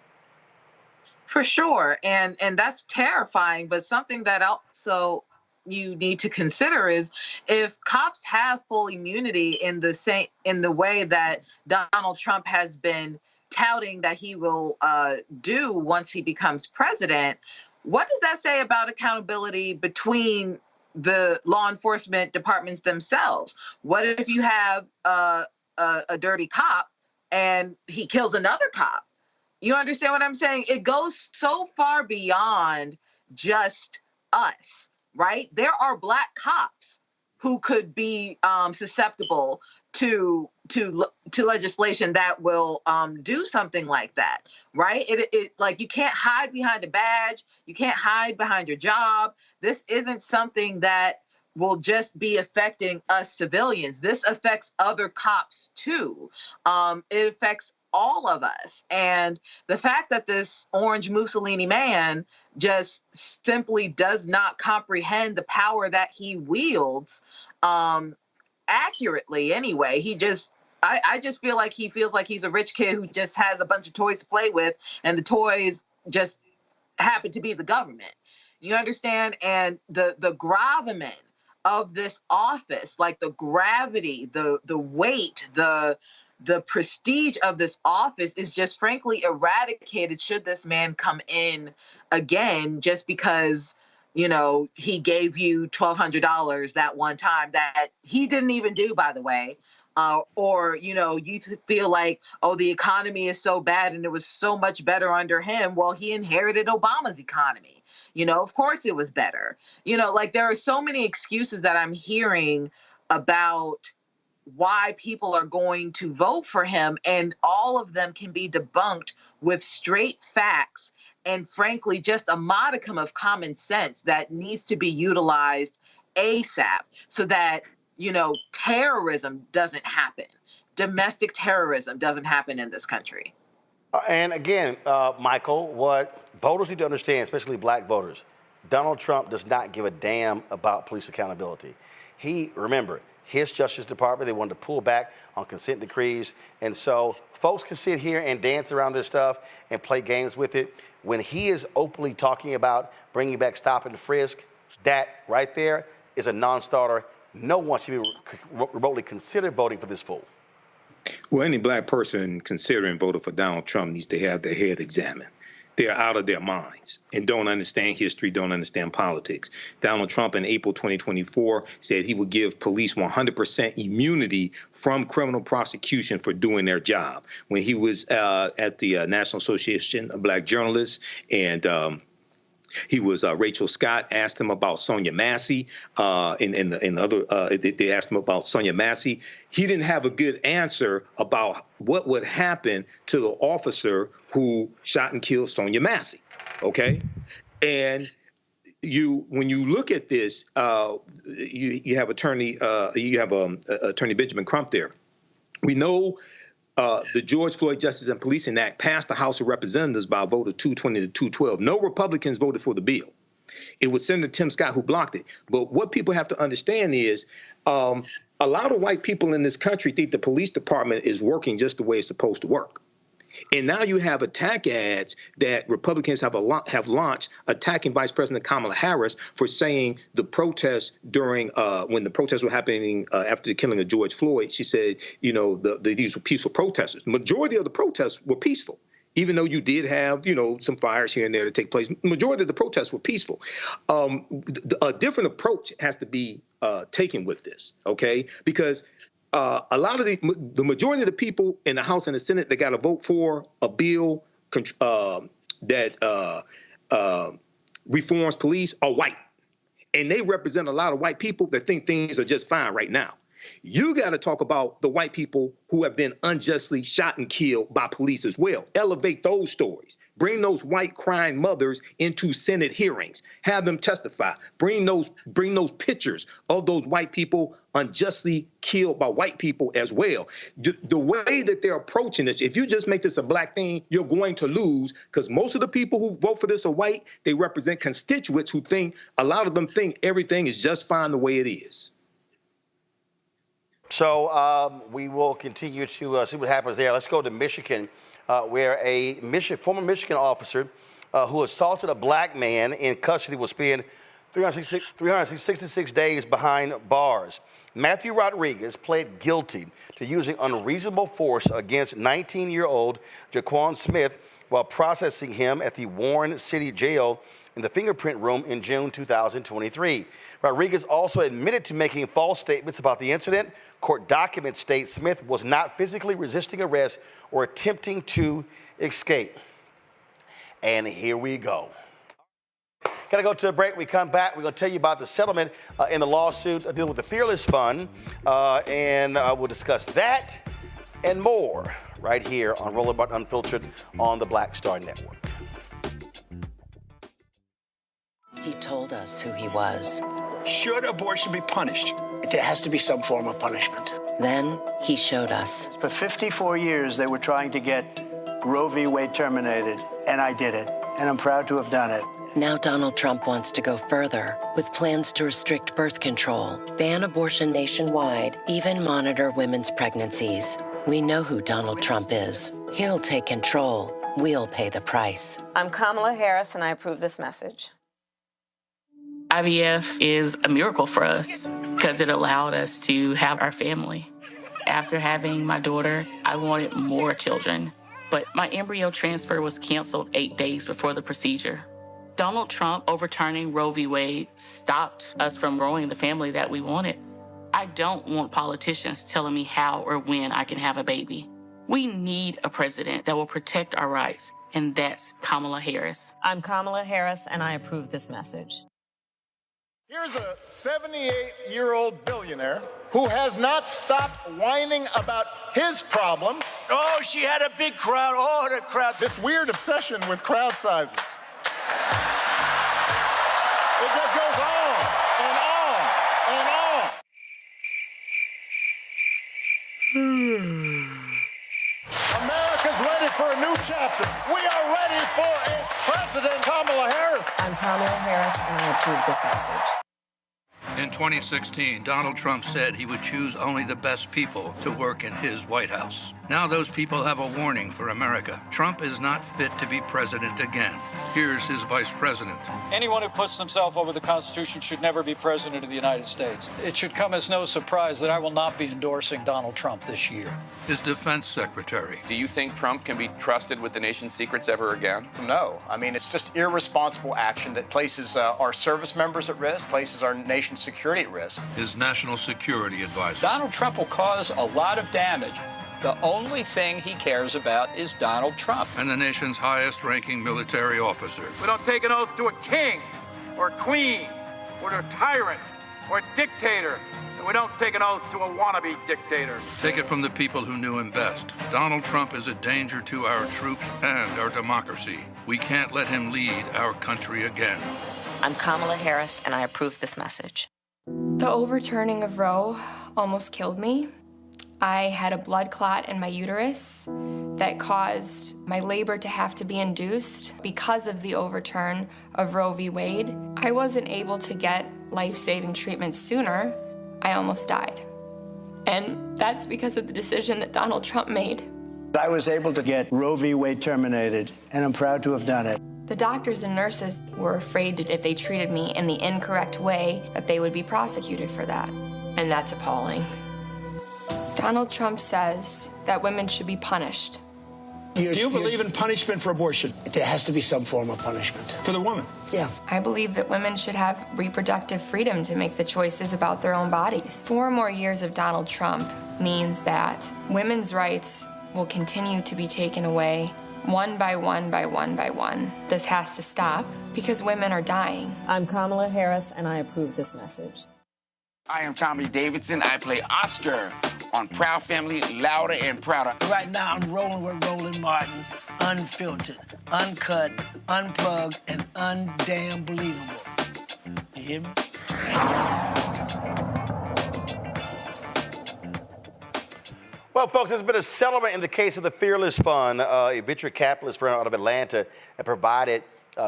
For sure, and that's terrifying. But something that also you need to consider is if cops have full immunity in the way that Donald Trump has been touting that he will do once he becomes president, what does that say about accountability between the law enforcement departments themselves? What if you have a dirty cop and he kills another cop? You understand what I'm saying? It goes so far beyond just us, right? There are Black cops who could be susceptible to legislation that will do something like that, right? It like, you can't hide behind a badge. You can't hide behind your job. This isn't something that will just be affecting us civilians. This affects other cops too. It affects all of us. And the fact that this orange Mussolini man just simply does not comprehend the power that he wields accurately anyway. I just feel like he feels like he's a rich kid who just has a bunch of toys to play with, and the toys just happen to be the government. You understand? And the gravamen of this office, like the gravity, the weight, the prestige of this office is just frankly eradicated should this man come in again, just because, he gave you $1,200 that one time that he didn't even do, by the way. Or, you feel like, oh, the economy is so bad and it was so much better under him. Well, he inherited Obama's economy. Of course it was better. Like, there are so many excuses that I'm hearing about why people are going to vote for him, and all of them can be debunked with straight facts and, frankly, just a modicum of common sense that needs to be utilized ASAP so that, terrorism doesn't happen. Domestic terrorism doesn't happen in this country. And again, Michael, what voters need to understand, especially Black voters, Donald Trump does not give a damn about police accountability. Remember, his Justice Department, they wanted to pull back on consent decrees. And so folks can sit here and dance around this stuff and play games with it. When he is openly talking about bringing back stop and frisk, that right there is a non-starter. No one should be remotely consider voting for this fool. Well, any Black person considering voting for Donald Trump needs to have their head examined. They're out of their minds and don't understand history, don't understand politics. Donald Trump in April 2024 said he would give police 100% immunity from criminal prosecution for doing their job. When he was at the National Association of Black Journalists and He was Rachel Scott asked him about Sonia Massey. They asked him about Sonia Massey. He didn't have a good answer about what would happen to the officer who shot and killed Sonia Massey. Okay, and when you look at this, you have Attorney Benjamin Crump there. We know the George Floyd Justice and Policing Act passed the House of Representatives by a vote of 220 to 212. No Republicans voted for the bill. It was Senator Tim Scott who blocked it. But what people have to understand is a lot of white people in this country think the police department is working just the way it's supposed to work. And now you have attack ads that Republicans have launched attacking Vice President Kamala Harris for saying the protests during when the protests were happening after the killing of George Floyd. She said, these were peaceful protesters. The majority of the protests were peaceful, even though you did have, some fires here and there to take place. The majority of the protests were peaceful. A different approach has to be taken with this, okay? Because a lot of the majority of the people in the House and the Senate that got to vote for a bill that reforms police are white. And they represent a lot of white people that think things are just fine right now. You got to talk about the white people who have been unjustly shot and killed by police as well. Elevate those stories. Bring those white crying mothers into Senate hearings. Have them testify. Bring those pictures of those white people unjustly killed by white people as well. The way that they're approaching this, if you just make this a black thing, you're going to lose, because most of the people who vote for this are white. They represent constituents who think, a lot of them think everything is just fine the way it is. So we will continue to see what happens there. Let's go to Michigan, where a former Michigan officer who assaulted a black man in custody will spend 366 days behind bars. Matthew Rodriguez pled guilty to using unreasonable force against 19-year-old Jaquan Smith while processing him at the Warren City Jail in the fingerprint room in June 2023. Rodriguez also admitted to making false statements about the incident. Court documents state Smith was not physically resisting arrest or attempting to escape. And here we go. Got to go to a break. We come back. We're going to tell you about the settlement in the lawsuit dealing with the Fearless Fund. And we'll discuss that and more right here on Roland Unfiltered on the Black Star Network. He told us who he was. Should abortion be punished? There has to be some form of punishment. Then he showed us. For 54 years, they were trying to get Roe v. Wade terminated, and I did it, and I'm proud to have done it. Now Donald Trump wants to go further with plans to restrict birth control, ban abortion nationwide, even monitor women's pregnancies. We know who Donald Trump is. He'll take control. We'll pay the price. I'm Kamala Harris, and I approve this message. IVF is a miracle for us because it allowed us to have our family. After having my daughter, I wanted more children, but my embryo transfer was canceled 8 days before the procedure. Donald Trump overturning Roe v. Wade stopped us from growing the family that we wanted. I don't want politicians telling me how or when I can have a baby. We need a president that will protect our rights, and that's Kamala Harris. I'm Kamala Harris, and I approve this message. Here's a 78-year-old billionaire who has not stopped whining about his problems. Oh, she had a big crowd. Oh, the crowd. This weird obsession with crowd sizes. It just goes on and on and on. America's ready for a new chapter. We are ready for a President Kamala Harris. I'm Kamala Harris, and I approve this message. In 2016, Donald Trump said he would choose only the best people to work in his White House. Now those people have a warning for America. Trump is not fit to be president again. Here's his vice president. Anyone who puts himself over the Constitution should never be president of the United States. It should come as no surprise that I will not be endorsing Donald Trump this year. His defense secretary. Do you think Trump can be trusted with the nation's secrets ever again? No. I mean, it's just irresponsible action that places our service members at risk, places our nation's security at risk. His national security advisor. Donald Trump will cause a lot of damage. The only thing he cares about is Donald Trump. And the nation's highest-ranking military officer. We don't take an oath to a king or queen or to a tyrant or a dictator. And we don't take an oath to a wannabe dictator. Take it from the people who knew him best. Donald Trump is a danger to our troops and our democracy. We can't let him lead our country again. I'm Kamala Harris, and I approve this message. The overturning of Roe almost killed me. I had a blood clot in my uterus that caused my labor to have to be induced because of the overturn of Roe v. Wade. I wasn't able to get life-saving treatment sooner. I almost died. And that's because of the decision that Donald Trump made. I was able to get Roe v. Wade terminated, and I'm proud to have done it. The doctors and nurses were afraid that if they treated me in the incorrect way, that they would be prosecuted for that. And that's appalling. Donald Trump says that women should be punished. Do you believe in punishment for abortion? There has to be some form of punishment. For the woman? Yeah. I believe that women should have reproductive freedom to make the choices about their own bodies. 4 more years of Donald Trump means that women's rights will continue to be taken away one by one by one by one. This has to stop because women are dying. I'm Kamala Harris, and I approve this message. I am Tommy Davidson. I play Oscar on Proud Family, Louder and Prouder. Right now, I'm rolling with Roland Martin, unfiltered, uncut, unplugged, and undamn believable. You hear me? Well, folks, there's been a settlement in the case of the Fearless Fund, a venture capitalist firm out of Atlanta that provided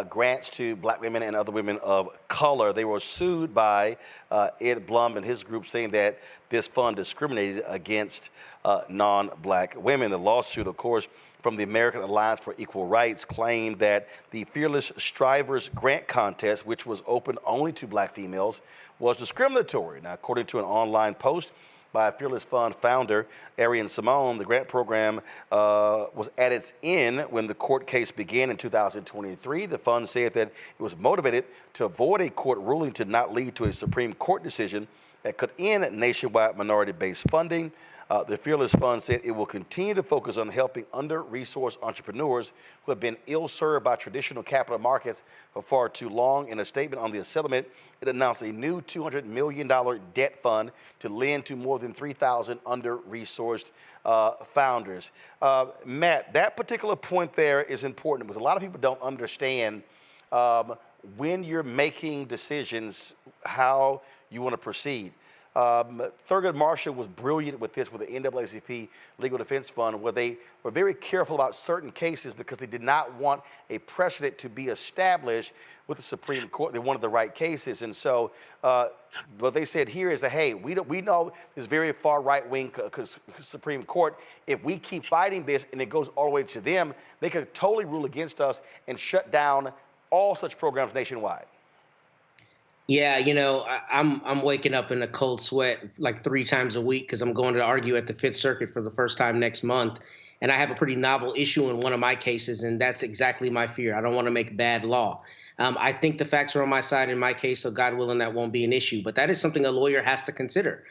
grants to black women and other women of color. They were sued by Ed Blum and his group, saying that this fund discriminated against non-black women. The lawsuit, of course, from the American Alliance for Equal Rights, claimed that the Fearless Strivers Grant Contest, which was open only to black females, was discriminatory. Now, according to an online post by Fearless Fund founder Arian Simone, the grant program was at its end when the court case began in 2023. The fund said that it was motivated to avoid a court ruling to not lead to a Supreme Court decision that could end nationwide minority-based funding. The Fearless Fund said it will continue to focus on helping under-resourced entrepreneurs who have been ill-served by traditional capital markets for far too long. In a statement on the settlement, it announced a new $200 million debt fund to lend to more than 3,000 under-resourced founders. Matt, that particular point there is important because a lot of people don't understand when you're making decisions how you want to proceed. Thurgood Marshall was brilliant with this with the NAACP Legal Defense Fund, where they were very careful about certain cases because they did not want a precedent to be established with the Supreme Court. They wanted the right cases. And so what they said here is that, hey, we know this very far right-wing Supreme Court. If we keep fighting this and it goes all the way to them, they could totally rule against us and shut down all such programs nationwide. Yeah, you know, I'm waking up in a cold sweat like 3 times a week because I'm going to argue at the Fifth Circuit for the first time next month. And I have a pretty novel issue in one of my cases, and that's exactly my fear. I don't want to make bad law. I think the facts are on my side in my case, so God willing, that won't be an issue. But that is something a lawyer has to consider.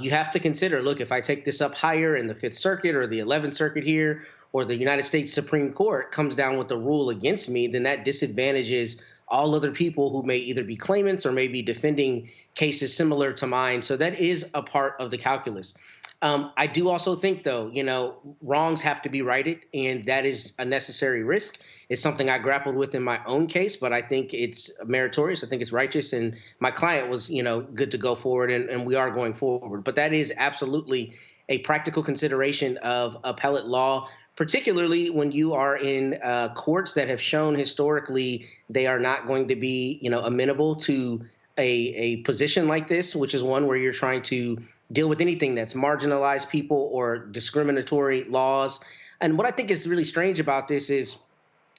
You have to consider, look, if I take this up higher in the Fifth Circuit or the 11th Circuit here, or the United States Supreme Court comes down with a rule against me, then that disadvantages all other people who may either be claimants or may be defending cases similar to mine. So that is a part of the calculus. I do also think, though, you know, wrongs have to be righted, and that is a necessary risk. It's something I grappled with in my own case, but I think it's meritorious. I think it's righteous, and my client was, you know, good to go forward, and we are going forward. But that is absolutely a practical consideration of appellate law, particularly when you are in courts that have shown historically they are not going to be, you know, amenable to a position like this, which is one where you're trying to deal with anything that's marginalized people or discriminatory laws. And what I think is really strange about this is,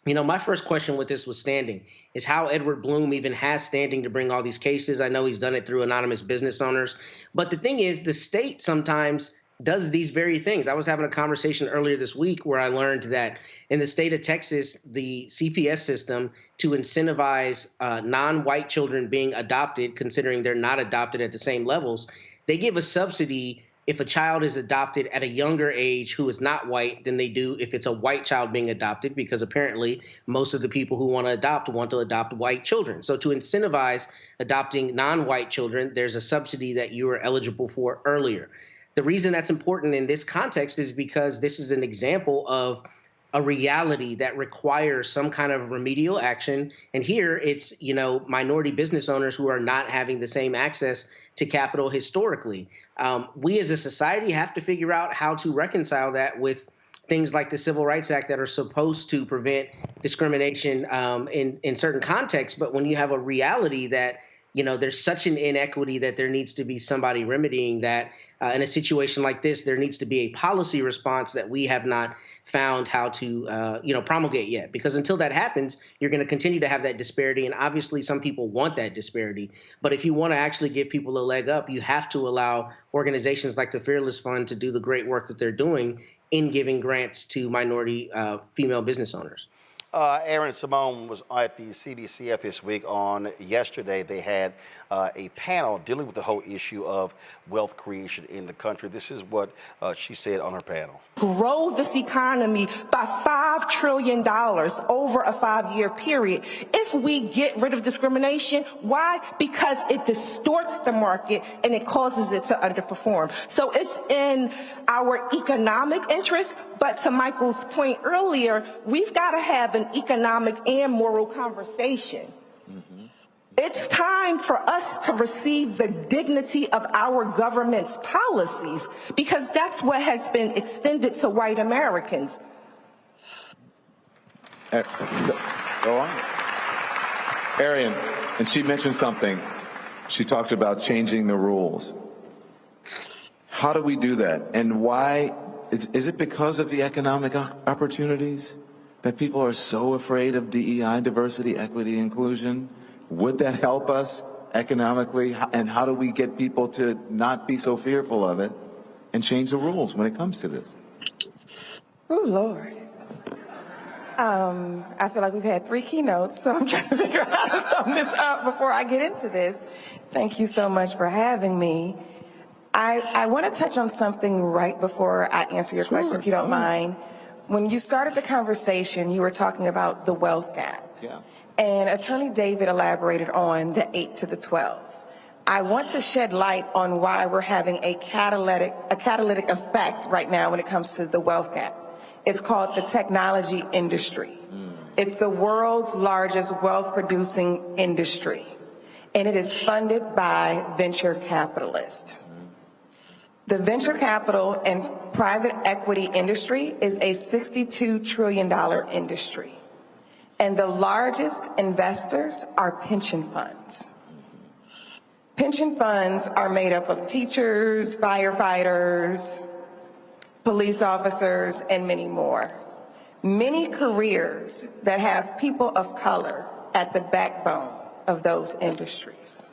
you know, my first question with this was standing, is how Edward Blum even has standing to bring all these cases. I know he's done it through anonymous business owners. But the thing is, the state sometimes does these very things. I was having a conversation earlier this week where I learned that in the state of Texas, the CPS system, to incentivize non-white children being adopted, considering they're not adopted at the same levels, they give a subsidy if a child is adopted at a younger age who is not white than they do if it's a white child being adopted, because apparently most of the people who want to adopt white children. So to incentivize adopting non-white children, there's a subsidy that you are eligible for earlier. The reason that's important in this context is because this is an example of a reality that requires some kind of remedial action. And here it's, minority business owners who are not having the same access to capital historically. We as a society have to figure out how to reconcile that with things like the Civil Rights Act that are supposed to prevent discrimination in certain contexts. But when you have a reality that, there's such an inequity that there needs to be somebody remedying that, in a situation like this, there needs to be a policy response that we have not found how to, promulgate yet. Because until that happens, you're going to continue to have that disparity. And obviously, some people want that disparity. But if you want to actually give people a leg up, you have to allow organizations like the Fearless Fund to do the great work that they're doing in giving grants to minority female business owners. Aaron Simone was at the CBCF this week. On yesterday, they had a panel dealing with the whole issue of wealth creation in the country. This is what she said on her panel. Grow this economy by $5 trillion over a 5-year period. If we get rid of discrimination, why? Because it distorts the market and it causes it to underperform. So it's in our economic interest, but to Michael's point earlier, we've got to have an economic and moral conversation. It's time for us to receive the dignity of our government's policies, because that's what has been extended to white Americans. Go on. Arian, and she mentioned something. She talked about changing the rules. How do we do that? And why? Is it because of the economic opportunities that people are so afraid of DEI, diversity, equity, inclusion? Would that help us economically? And how do we get people to not be so fearful of it and change the rules when it comes to this? Oh, Lord. I feel like we've had 3 keynotes, so I'm trying to figure out how to sum this up before I get into this. Thank you so much for having me. I want to touch on something right before I answer your question, if you don't mind. When you started the conversation, you were talking about the wealth gap. Yeah. And Attorney David elaborated on the 8 to the 12. I want to shed light on why we're having a catalytic effect right now when it comes to the wealth gap. It's called the technology industry. It's the world's largest wealth-producing industry, and it is funded by venture capitalists. The venture capital and private equity industry is a $62 trillion industry. And the largest investors are pension funds. Pension funds are made up of teachers, firefighters, police officers, and many more. Many careers that have people of color at the backbone of those industries.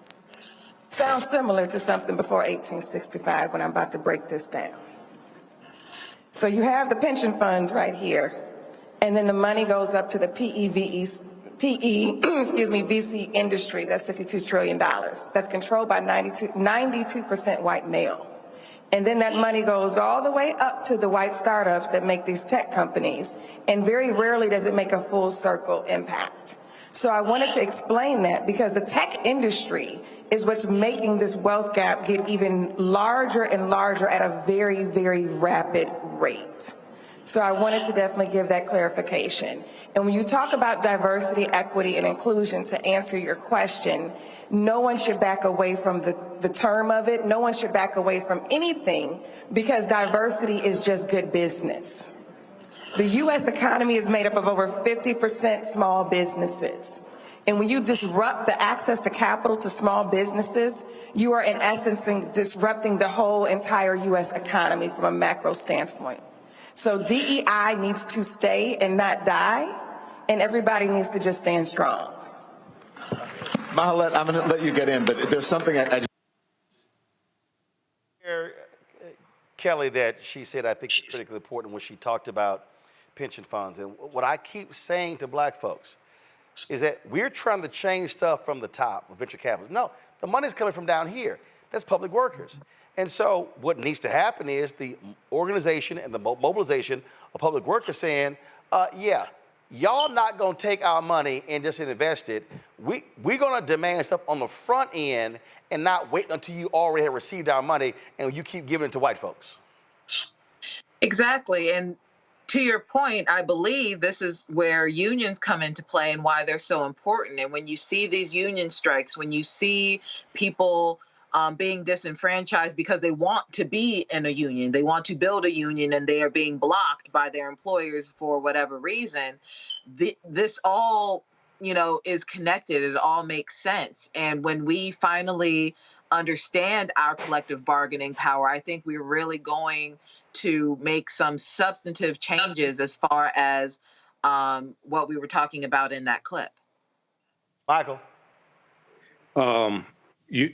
Sounds similar to something before 1865 when I'm about to break this down. So you have the pension funds right here. And then the money goes up to the VC industry, that's $62 trillion. That's controlled by 92% white male. And then that money goes all the way up to the white startups that make these tech companies. And very rarely does it make a full circle impact. So I wanted to explain that because the tech industry is what's making this wealth gap get even larger and larger at a very, very rapid rate. So I wanted to definitely give that clarification. And when you talk about diversity, equity, and inclusion, to answer your question, no one should back away from the term of it. No one should back away from anything, because diversity is just good business. The U.S. economy is made up of over 50% small businesses. And when you disrupt the access to capital to small businesses, you are in essence disrupting the whole entire U.S. economy from a macro standpoint. So DEI needs to stay and not die, and everybody needs to just stand strong. Mahalet, I'm going to let you get in, but there's something I just... Kelly, that she said I think is critically important when she talked about pension funds. And what I keep saying to black folks is that we're trying to change stuff from the top with venture capitalists. No, the money's coming from down here. That's public workers. And so what needs to happen is the organization and the mobilization of public workers saying, yeah, y'all not going to take our money and just invest it. We're going to demand stuff on the front end and not wait until you already have received our money and you keep giving it to white folks. Exactly. And to your point, I believe this is where unions come into play and why they're so important. And when you see these union strikes, when you see people being disenfranchised because they want to be in a union, they want to build a union, and they are being blocked by their employers for whatever reason, this all, is connected. It all makes sense. And when we finally understand our collective bargaining power, I think we're really going to make some substantive changes as far as what we were talking about in that clip. Michael.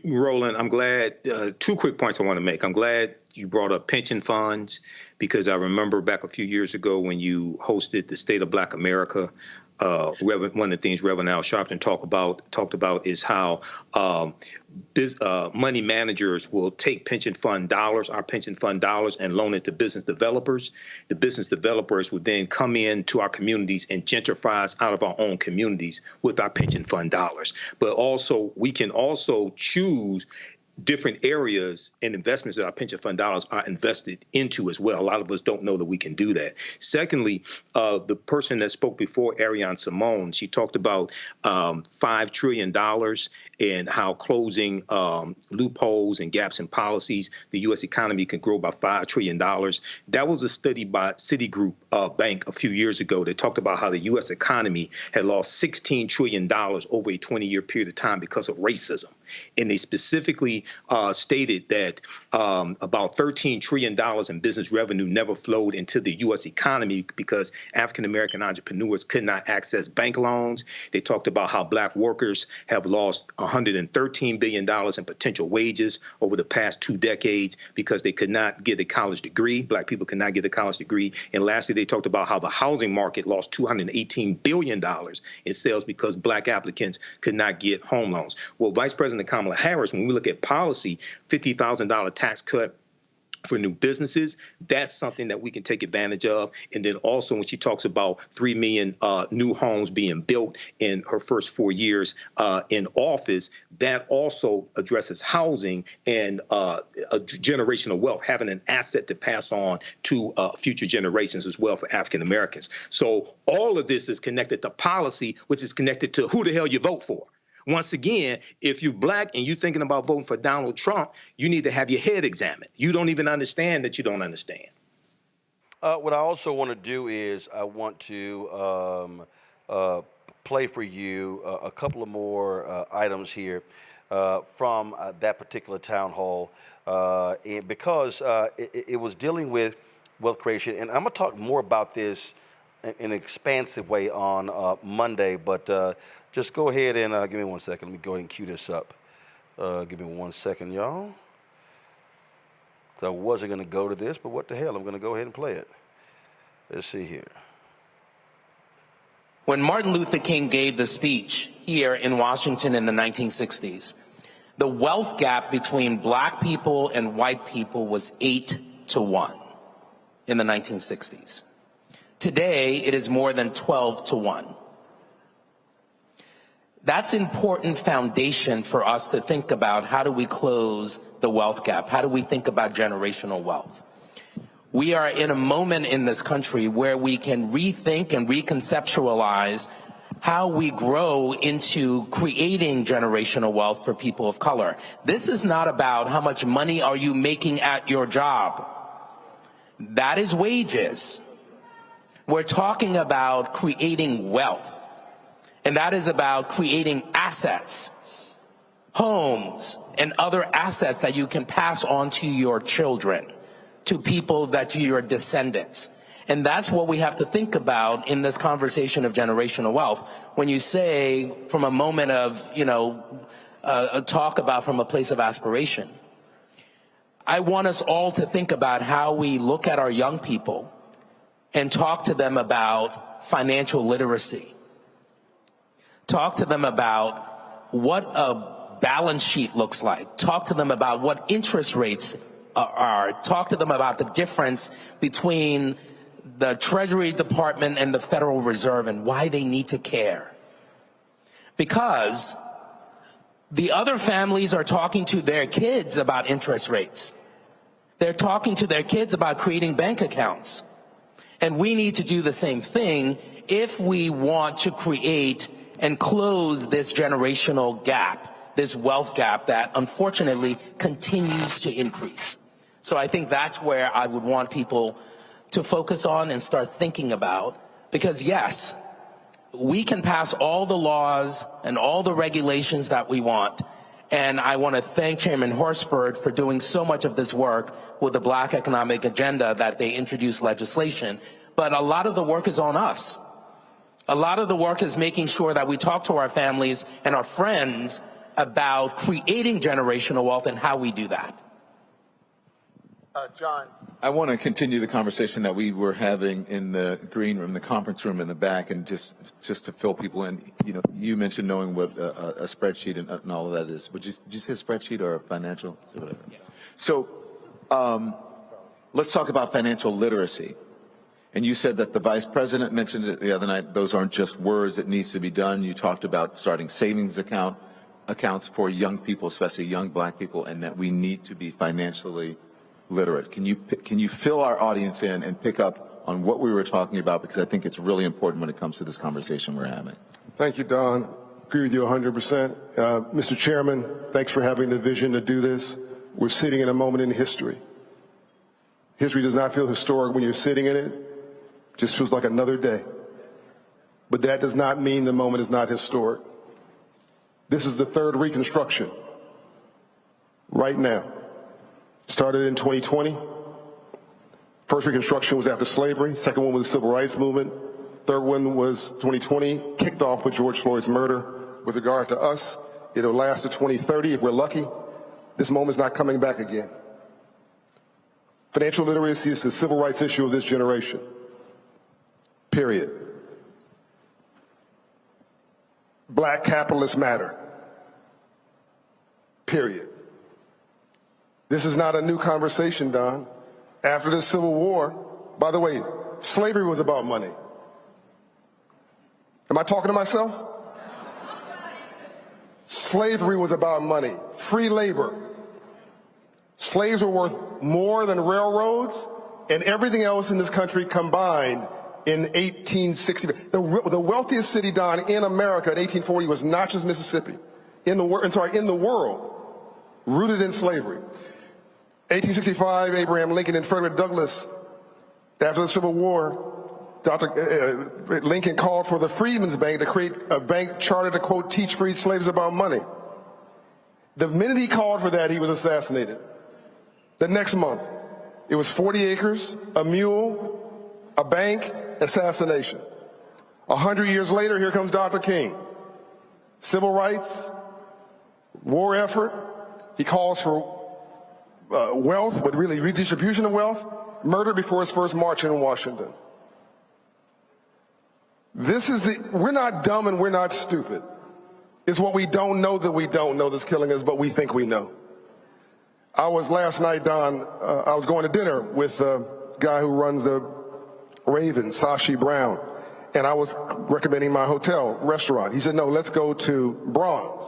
Roland, I'm glad, 2 quick points I want to make. I'm glad you brought up pension funds, because I remember back a few years ago when you hosted the State of Black America, one of the things Reverend Al Sharpton talked about is how money managers will take pension fund dollars, our pension fund dollars, and loan it to business developers. The business developers would then come into our communities and gentrify us out of our own communities with our pension fund dollars. But also, we can also choose different areas and investments that our pension fund dollars are invested into as well. A lot of us don't know that we can do that. Secondly, the person that spoke before, Ariane Simone, she talked about $5 trillion and how closing loopholes and gaps in policies, the U.S. economy can grow by $5 trillion. That was a study by Citigroup Bank a few years ago that talked about how the U.S. economy had lost $16 trillion over a 20-year period of time because of racism. And they specifically stated that about $13 trillion in business revenue never flowed into the U.S. economy because African-American entrepreneurs could not access bank loans. They talked about how black workers have lost $113 billion in potential wages over the past 2 decades because they could not get a college degree. Black people could not get a college degree. And lastly, they talked about how the housing market lost $218 billion in sales because black applicants could not get home loans. Well, Vice President Kamala Harris, when we look at policy, $50,000 tax cut for new businesses, that's something that we can take advantage of. And then also when she talks about 3 million new homes being built in her first 4 years in office, that also addresses housing and a generational wealth, having an asset to pass on to future generations as well for African Americans. So all of this is connected to policy, which is connected to who the hell you vote for. Once again, if you're black and you're thinking about voting for Donald Trump, you need to have your head examined. You don't even understand that you don't understand. What I also want to do is I want to play for you a couple of more items here from that particular town hall, and because it was dealing with wealth creation. And I'm going to talk more about this in an expansive way on Monday, but just go ahead and give me 1 second. Let me go ahead and cue this up. Give me 1 second, y'all. So I wasn't going to go to this, but what the hell? I'm going to go ahead and play it. Let's see here. When Martin Luther King gave the speech here in Washington in the 1960s, the wealth gap between black people and white people was 8-1 in the 1960s. Today, it is more than 12-1. That's important foundation for us to think about how do we close the wealth gap? How do we think about generational wealth? We are in a moment in this country where we can rethink and reconceptualize how we grow into creating generational wealth for people of color. This is not about how much money are you making at your job. That is wages. We're talking about creating wealth. And that is about creating assets, homes, and other assets that you can pass on to your children, to people that are your descendants. And that's what we have to think about in this conversation of generational wealth. When you say from a moment of, talk about from a place of aspiration, I want us all to think about how we look at our young people and talk to them about financial literacy. Talk to them about what a balance sheet looks like. Talk to them about what interest rates are. Talk to them about the difference between the Treasury Department and the Federal Reserve and why they need to care. Because the other families are talking to their kids about interest rates. They're talking to their kids about creating bank accounts. And we need to do the same thing if we want to create and close this generational gap, this wealth gap that unfortunately continues to increase. So I think that's where I would want people to focus on and start thinking about, because yes, we can pass all the laws and all the regulations that we want. And I want to thank Chairman Horsford for doing so much of this work with the Black Economic Agenda that they introduced legislation. But a lot of the work is on us. A lot of the work is making sure that we talk to our families and our friends about creating generational wealth and how we do that. John, I want to continue the conversation that we were having in the green room, the conference room in the back, and just to fill people in. You know, you mentioned knowing what a spreadsheet and all of that is. Did you say a spreadsheet or a financial? Whatever. Yeah. So let's talk about financial literacy. And you said that the vice president mentioned it the other night. Those aren't just words. It needs to be done. You talked about starting savings accounts for young people, especially young black people, and that we need to be financially literate. Can you fill our audience in and pick up on what we were talking about? Because I think it's really important when it comes to this conversation we're having. Thank you, Don. Agree with you 100%. Mr. Chairman, thanks for having the vision to do this. We're sitting in a moment in history. History does not feel historic when you're sitting in it. Just feels like another day. But that does not mean the moment is not historic. This is the third Reconstruction right now. Started in 2020. First Reconstruction was after slavery. Second one was the Civil Rights Movement. Third one was 2020, kicked off with George Floyd's murder. With regard to us, it'll last to 2030 if we're lucky. This moment's not coming back again. Financial literacy is the civil rights issue of this generation. Period. Black capitalists matter. Period. This is not a new conversation, Don. After the Civil War, by the way, slavery was about money. Am I talking to myself? Slavery was about money. Free labor. Slaves were worth more than railroads and everything else in this country combined in 1860. The wealthiest city, Don, in America in 1840 was Natchez, Mississippi. In the world, rooted in slavery. 1865, Abraham Lincoln and Frederick Douglass, after the Civil War, Dr. Lincoln called for the Freedmen's Bank to create a bank chartered to, quote, teach freed slaves about money. The minute he called for that, he was assassinated. The next month, it was 40 acres, a mule, a bank, assassination. 100 years later, here comes Dr. King. Civil rights, war effort. He calls for wealth, but really redistribution of wealth, murder before his first march in Washington. We're not dumb and we're not stupid. It's what we don't know that we don't know that's killing us, but we think we know. I was last night, Don, I was going to dinner with a guy who runs a Raven, Sashi Brown, and I was recommending my hotel restaurant. He said, no, let's go to Bronze,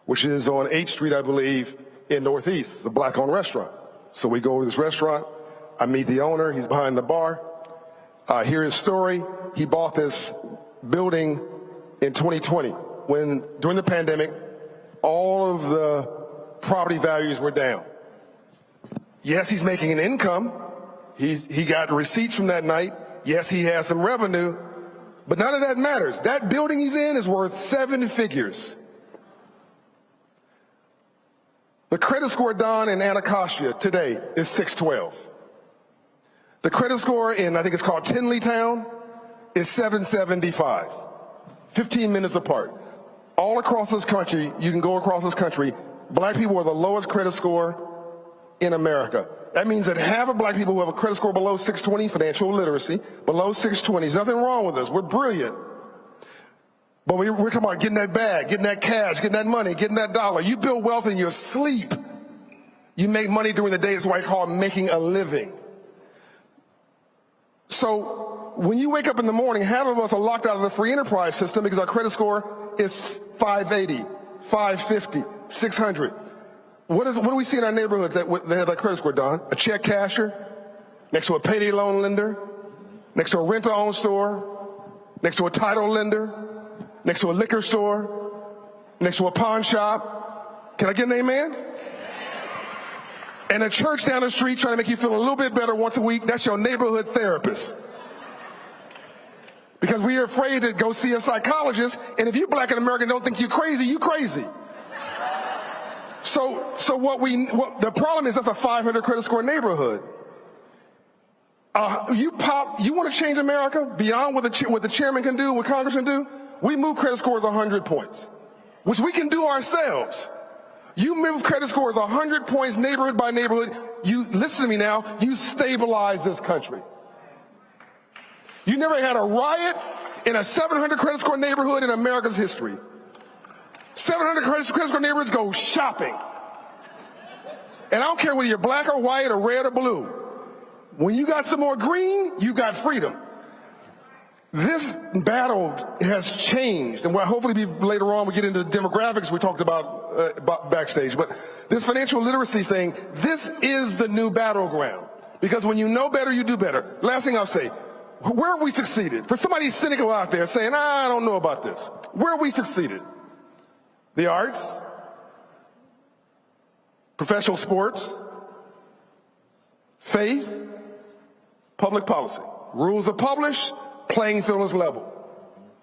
which is on 8th Street, I believe, in Northeast. It's a black-owned restaurant. So we go to this restaurant. I meet the owner. He's behind the bar. I hear his story. He bought this building in 2020 when, during the pandemic, all of the property values were down. Yes, he's making an income. He got receipts from that night. Yes, he has some revenue, but none of that matters. That building he's in is worth 7 figures. The credit score, Don, in Anacostia today is 612. The credit score in, I think it's called Tinleytown, is 775. 15 minutes apart. All across this country, you can go across this country, black people are the lowest credit score in America. That means that half of black people who have a credit score below 620, financial literacy, below 620, there's nothing wrong with us. We're brilliant. But we're talking about getting that bag, getting that cash, getting that money, getting that dollar. You build wealth in your sleep. You make money during the day. It's what I call making a living. So when you wake up in the morning, half of us are locked out of the free enterprise system because our credit score is 580, 550, 600. What do we see in our neighborhoods that have that credit score, Don? A check casher, next to a payday loan lender, next to a rent-to-own store, next to a title lender, next to a liquor store, next to a pawn shop. Can I get an amen? And a church down the street trying to make you feel a little bit better once a week. That's your neighborhood therapist. Because we are afraid to go see a psychologist, and if you black in America and don't think you're crazy, you crazy. So the problem is that's a 500 credit score neighborhood. You want to change America beyond what the chairman can do, what Congress can do? We move credit scores 100 points, which we can do ourselves. You move credit scores 100 points neighborhood by neighborhood. You listen to me now. You stabilize this country. You never had a riot in a 700 credit score neighborhood in America's history. 700 credit score neighborhoods go shopping. And I don't care whether you're black or white or red or blue. When you got some more green, you got freedom. This battle has changed, and hopefully later on we get into the demographics we talked about backstage. But this financial literacy thing, this is the new battleground. Because when you know better, you do better. Last thing I'll say, where have we succeeded? For somebody cynical out there saying, I don't know about this. Where have we succeeded? The arts, professional sports, faith, public policy. Rules are published, playing field is level.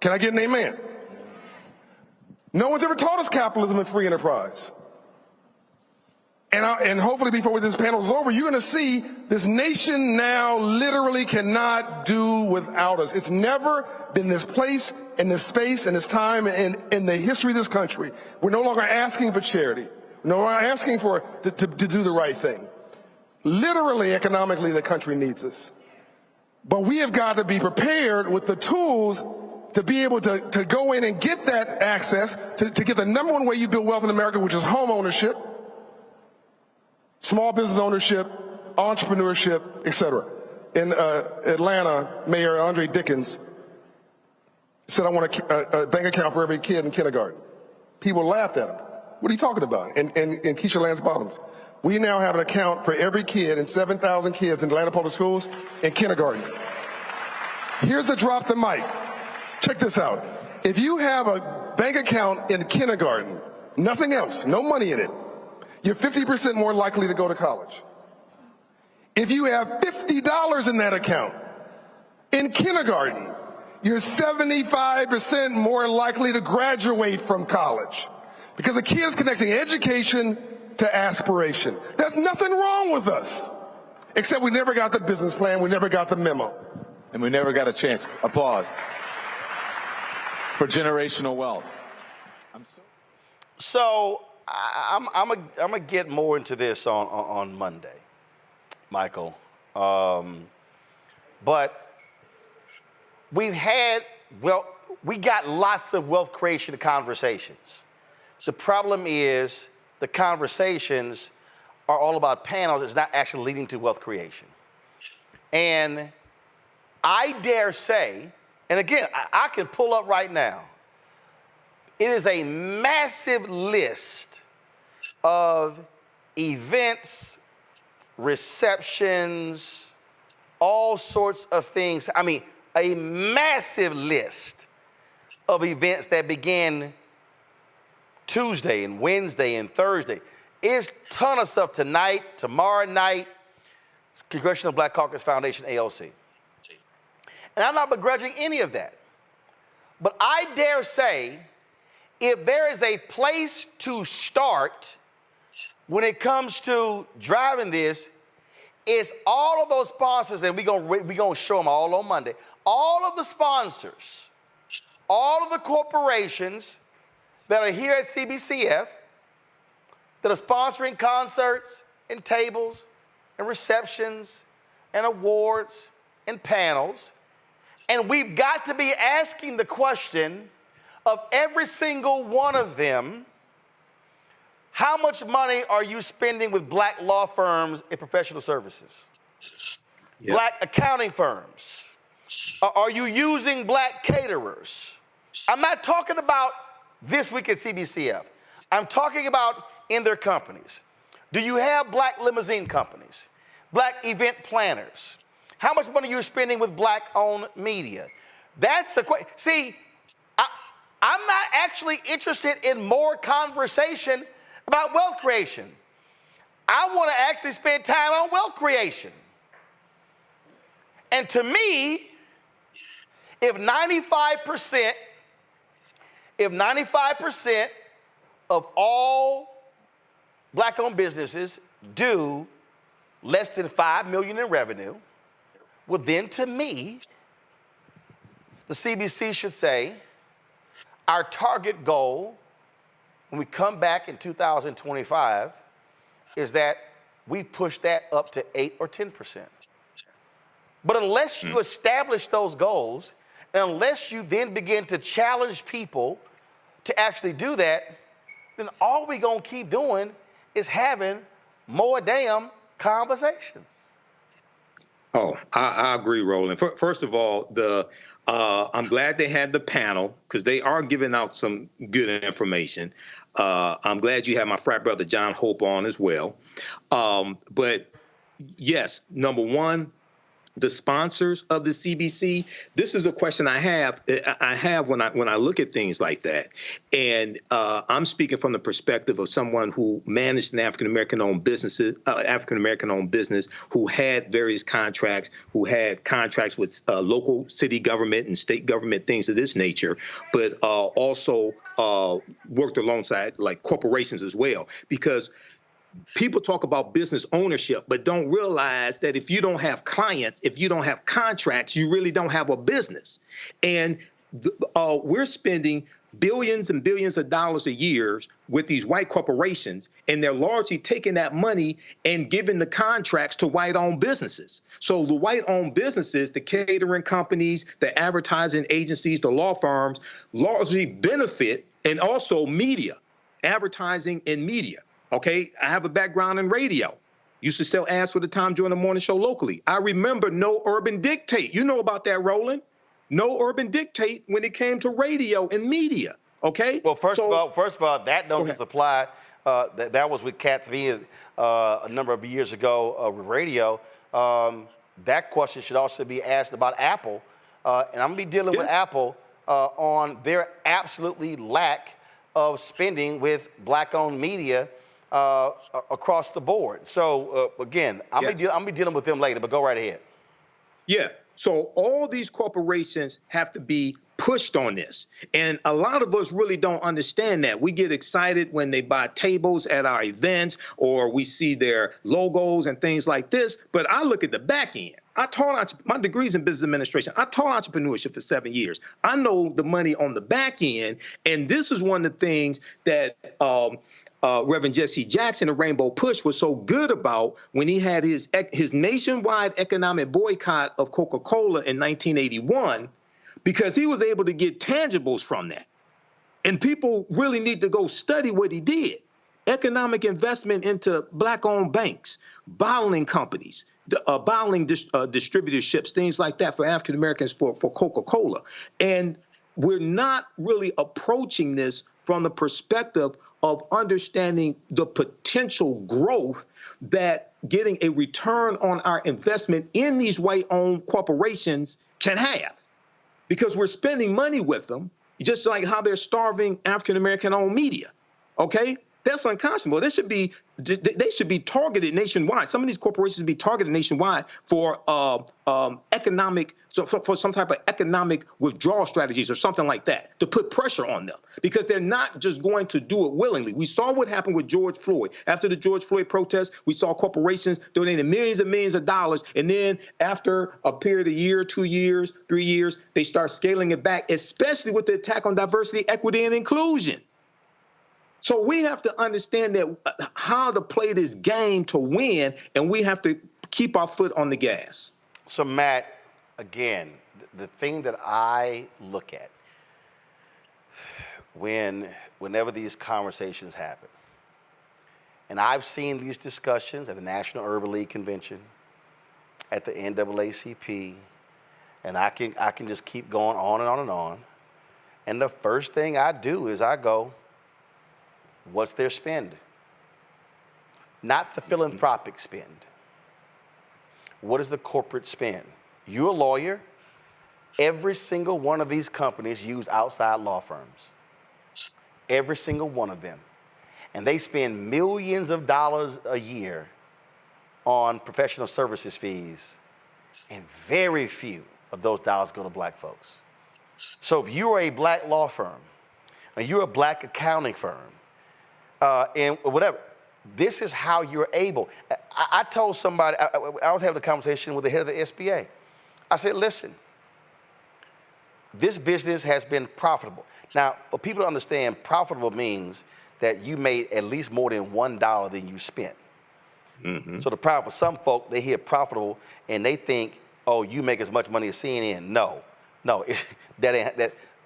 Can I get an amen? No one's ever taught us capitalism and free enterprise. And hopefully before this panel is over, you're going to see this nation now literally cannot do without us. It's never been this place and this space and this time in the history of this country. We're no longer asking for charity. We're no longer asking to do the right thing. Literally, economically, the country needs us. But we have got to be prepared with the tools to be able to go in and get that access, to get the number one way you build wealth in America, which is home ownership, small business ownership, entrepreneurship, etc. In Atlanta, Mayor Andre Dickens said, I want a bank account for every kid in kindergarten. People laughed at him. What are you talking about? And Keisha Lance Bottoms. We now have an account for every kid and 7,000 kids in Atlanta public schools and kindergartens. Here's the drop the mic. Check this out. If you have a bank account in kindergarten, nothing else, no money in it, you're 50% more likely to go to college. If you have $50 in that account in kindergarten, you're 75% more likely to graduate from college. Because the kid is connecting education to aspiration. There's nothing wrong with us, except we never got the business plan, we never got the memo. And we never got a chance. Applause for generational wealth. So I'm gonna get more into this on Monday, Michael. But we got lots of wealth creation conversations. The problem is the conversations are all about panels. It's not actually leading to wealth creation. And I dare say, and again, I can pull up right now, it is a massive list of events, receptions, all sorts of things. I mean, a massive list of events that begin Tuesday and Wednesday and Thursday. It's a ton of stuff tonight, tomorrow night, Congressional Black Caucus Foundation, ALC. And I'm not begrudging any of that. But I dare say, if there is a place to start when it comes to driving this, it's all of those sponsors, and we're gonna show them all on Monday, all of the sponsors, all of the corporations that are here at CBCF that are sponsoring concerts and tables and receptions and awards and panels. And we've got to be asking the question of every single one of them, How much money are you spending with black law firms and professional services? Yep. Black accounting firms? Are you using black caterers? I'm not talking about this week at CBCF. I'm talking about in their companies. Do you have black limousine companies? Black event planners? How much money are you spending with black-owned media? That's the question. See, I'm not actually interested in more conversation about wealth creation. I want to actually spend time on wealth creation. And to me, if 95% of all black-owned businesses do less than $5 million in revenue, well then to me, the CBC should say, our target goal when we come back in 2025 is that we push that up to 8 or 10%. But unless you establish those goals, and unless you then begin to challenge people to actually do that, then all we're gonna keep doing is having more damn conversations. Oh, I agree, Roland. First of all, I'm glad they had the panel because they are giving out some good information. I'm glad you had my frat brother John Hope on as well. But yes, number one, the sponsors of the CBC. This is a question I have when I look at things like that, and I'm speaking from the perspective of someone who managed an African American-owned business, who had various contracts, who had contracts with local city government and state government, things of this nature, but also worked alongside like corporations as well, because people talk about business ownership, but don't realize that if you don't have clients, if you don't have contracts, you really don't have a business. And we're spending billions and billions of dollars a year with these white corporations, and they're largely taking that money and giving the contracts to white-owned businesses. So the white-owned businesses, the catering companies, the advertising agencies, the law firms, largely benefit, and also media, advertising and media. Okay, I have a background in radio. Used to sell ads for the Time during the morning show locally. I remember No Urban Dictate. You know about that, Roland. No Urban Dictate when it came to radio and media. Okay. Well, first of all, that don't just apply. That was with Cats being a number of years ago with radio. That question should also be asked about Apple, and I'm gonna be dealing with Apple on their absolutely lack of spending with black-owned media across the board. So again, I'm gonna be dealing with them later, but go right ahead. Yeah. So all these corporations have to be pushed on this. And a lot of us really don't understand that. We get excited when they buy tables at our events or we see their logos and things like this. But I look at the back end. I taught my degree's in business administration. I taught entrepreneurship for 7 years. I know the money on the back end. And this is one of the things that Reverend Jesse Jackson of Rainbow Push was so good about when he had his nationwide economic boycott of Coca-Cola in 1981, because he was able to get tangibles from that. And people really need to go study what he did. Economic investment into black-owned banks, bottling companies, bottling distributorships, things like that for African Americans for Coca-Cola. And we're not really approaching this from the perspective of understanding the potential growth that getting a return on our investment in these white-owned corporations can have. Because we're spending money with them, just like how they're starving African American-owned media. Okay, that's unconscionable. They should be targeted nationwide. Some of these corporations should be targeted nationwide for for some type of economic withdrawal strategies or something like that to put pressure on them, because they're not just going to do it willingly. We saw what happened with George Floyd. After the George Floyd protests, we saw corporations donating millions and millions of dollars, and then after a period of a year, 2 years, 3 years, they start scaling it back, especially with the attack on diversity, equity, and inclusion. So we have to understand that how to play this game to win, and we have to keep our foot on the gas. So Matt, again, the thing that I look at whenever these conversations happen And I've seen these discussions at the National Urban League Convention, at the NAACP, and I can just keep going on and on and on. And the first thing I do is I go, what's their spend? Not the philanthropic spend. What is the corporate spend? You're a lawyer. Every single one of these companies use outside law firms. Every single one of them. And they spend millions of dollars a year on professional services fees, and very few of those dollars go to black folks. So if you're a black law firm, or you're a black accounting firm, and whatever, this is how you're able. I told somebody, I was having a conversation with the head of the SBA. I said, listen, this business has been profitable. Now, for people to understand, profitable means that you made at least more than $1 than you spent. Mm-hmm. So the problem for some folk, they hear profitable and they think, oh, you make as much money as CNN. No, that's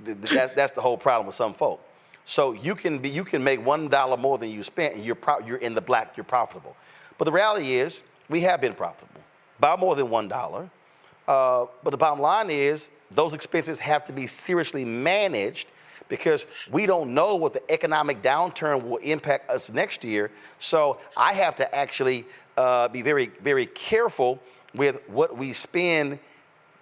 the whole problem with some folk. So you can make $1 more than you spent, and you're in the black, you're profitable. But the reality is, we have been profitable by more than $1. But the bottom line is, those expenses have to be seriously managed, because we don't know what the economic downturn will impact us next year. So I have to actually be very, very careful with what we spend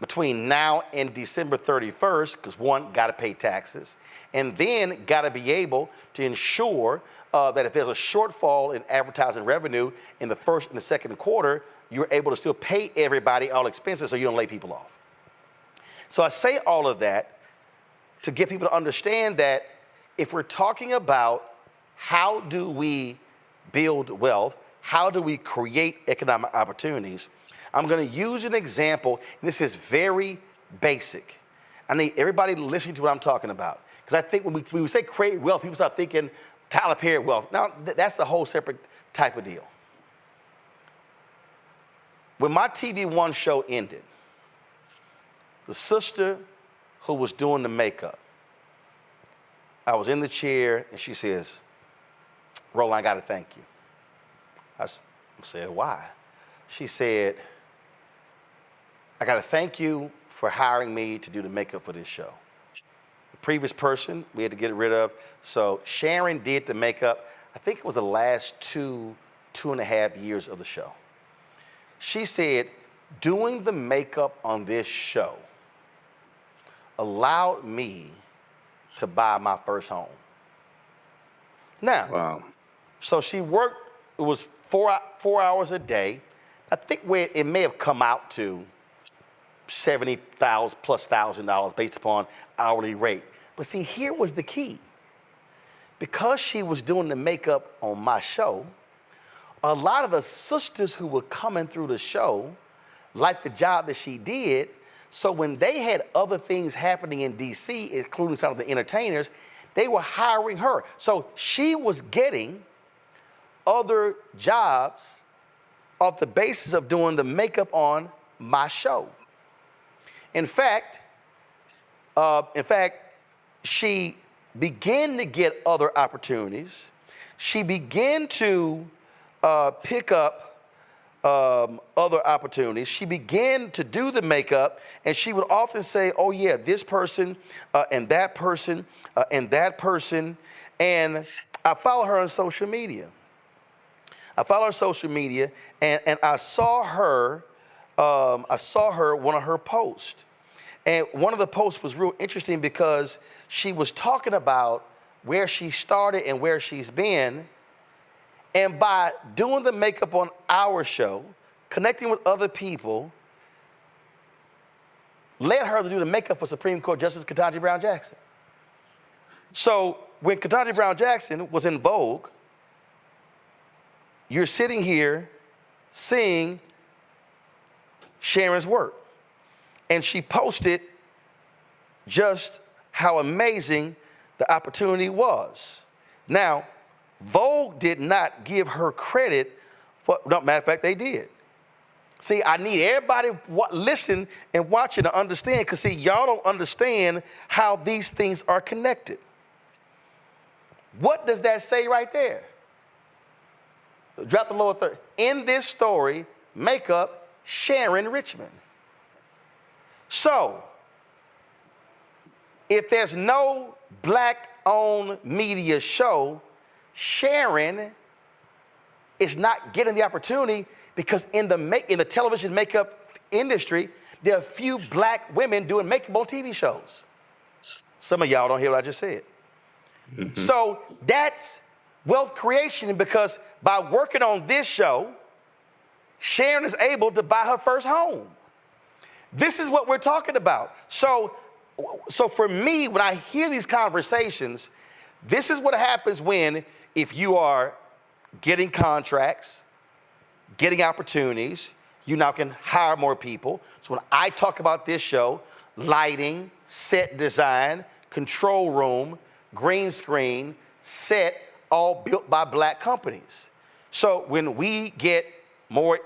between now and December 31st, because one, got to pay taxes, and then got to be able to ensure that if there's a shortfall in advertising revenue in the first and the second quarter, you're able to still pay everybody all expenses so you don't lay people off. So I say all of that to get people to understand that if we're talking about how do we build wealth, how do we create economic opportunities, I'm going to use an example, and this is very basic. I need everybody listening to what I'm talking about, because I think when we say create wealth, people start thinking Tyler Perry wealth. Now, that's a whole separate type of deal. When my TV One show ended, the sister who was doing the makeup, I was in the chair, and she says, Roland, I got to thank you. I said, why? She said, I got to thank you for hiring me to do the makeup for this show. The previous person, we had to get rid of. So Sharon did the makeup. I think it was the last two and a half years of the show. She said, doing the makeup on this show allowed me to buy my first home. Now, wow. So she worked, it was 4 hours a day. I think where it may have come out to $70,000 plus based upon hourly rate. But see, here was the key. Because she was doing the makeup on my show, a lot of the sisters who were coming through the show liked the job that she did. So when they had other things happening in DC, including some of the entertainers, they were hiring her. So she was getting other jobs off the basis of doing the makeup on my show. In fact, she began to get other opportunities. She began to pick up other opportunities. She began to do the makeup, and she would often say, oh yeah, this person and that person and that person. And I follow her on social media. And I saw her one of her posts. And one of the posts was real interesting because she was talking about where she started and where she's been. And by doing the makeup on our show, connecting with other people, led her to do the makeup for Supreme Court Justice Ketanji Brown Jackson. So when Ketanji Brown Jackson was in vogue, you're sitting here seeing Sharon's work. And she posted just how amazing the opportunity was. Now, Vogue did not give her credit for, no, matter of fact, they did. See, I need everybody listen and watching to understand, because see, y'all don't understand how these things are connected. What does that say right there? Drop the lower third. In this story, makeup Sharon Richmond. So, if there's no black-owned media show, Sharon is not getting the opportunity because in the television makeup industry, there are few black women doing makeup on TV shows. Some of y'all don't hear what I just said. Mm-hmm. So that's wealth creation because by working on this show, Sharon is able to buy her first home. This is what we're talking about. So for me, when I hear these conversations, this is what happens if you are getting contracts, getting opportunities, you now can hire more people. So when I talk about this show, lighting, set design, control room, green screen, set, all built by black companies. So when we get more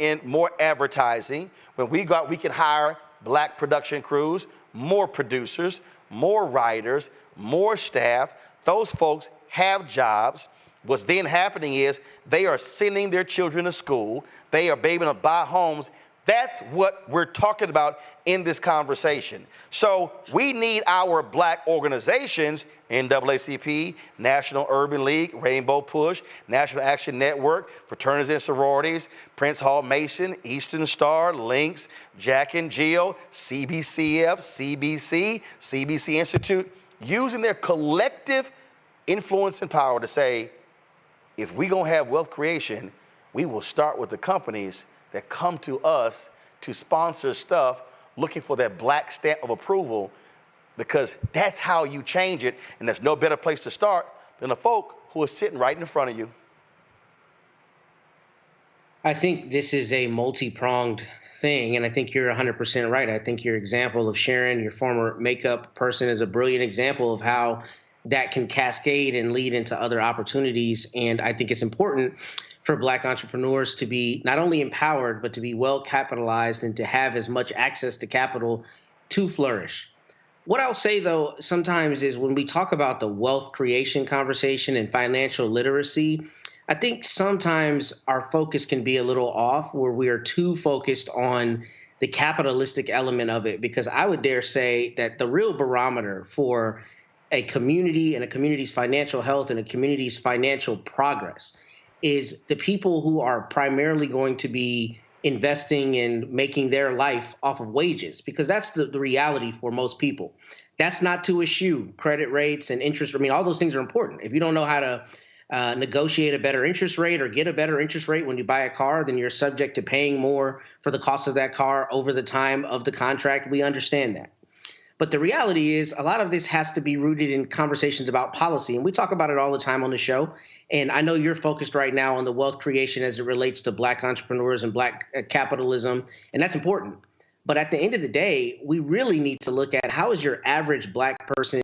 advertising, when we go out, we can hire black production crews, more producers, more writers, more staff. Those folks have jobs. What's then happening is they are sending their children to school. They are able to buy homes. That's what we're talking about in this conversation. So we need our black organizations, NAACP, National Urban League, Rainbow Push, National Action Network, Fraternities and Sororities, Prince Hall Mason, Eastern Star, Lynx, Jack and Jill, CBCF, CBC, CBC Institute, using their collective influence and power to say, if we're going to have wealth creation, we will start with the companies that come to us to sponsor stuff looking for that black stamp of approval, because that's how you change it. And there's no better place to start than the folk who are sitting right in front of you. I think this is a multi-pronged thing, and I think you're 100% right. I think your example of Sharon, your former makeup person, is a brilliant example of how that can cascade and lead into other opportunities. And I think it's important for black entrepreneurs to be not only empowered, but to be well capitalized and to have as much access to capital to flourish. What I'll say, though, sometimes is when we talk about the wealth creation conversation and financial literacy, I think sometimes our focus can be a little off, where we are too focused on the capitalistic element of it, because I would dare say that the real barometer for a community and a community's financial health and a community's financial progress is the people who are primarily going to be investing and making their life off of wages, because that's the reality for most people. That's not to eschew credit rates and interest. I mean, all those things are important. If you don't know how to negotiate a better interest rate or get a better interest rate when you buy a car, then you're subject to paying more for the cost of that car over the time of the contract. We understand that. But the reality is a lot of this has to be rooted in conversations about policy. And we talk about it all the time on the show. And I know you're focused right now on the wealth creation as it relates to black entrepreneurs and black capitalism. And that's important. But at the end of the day, we really need to look at how is your average black person,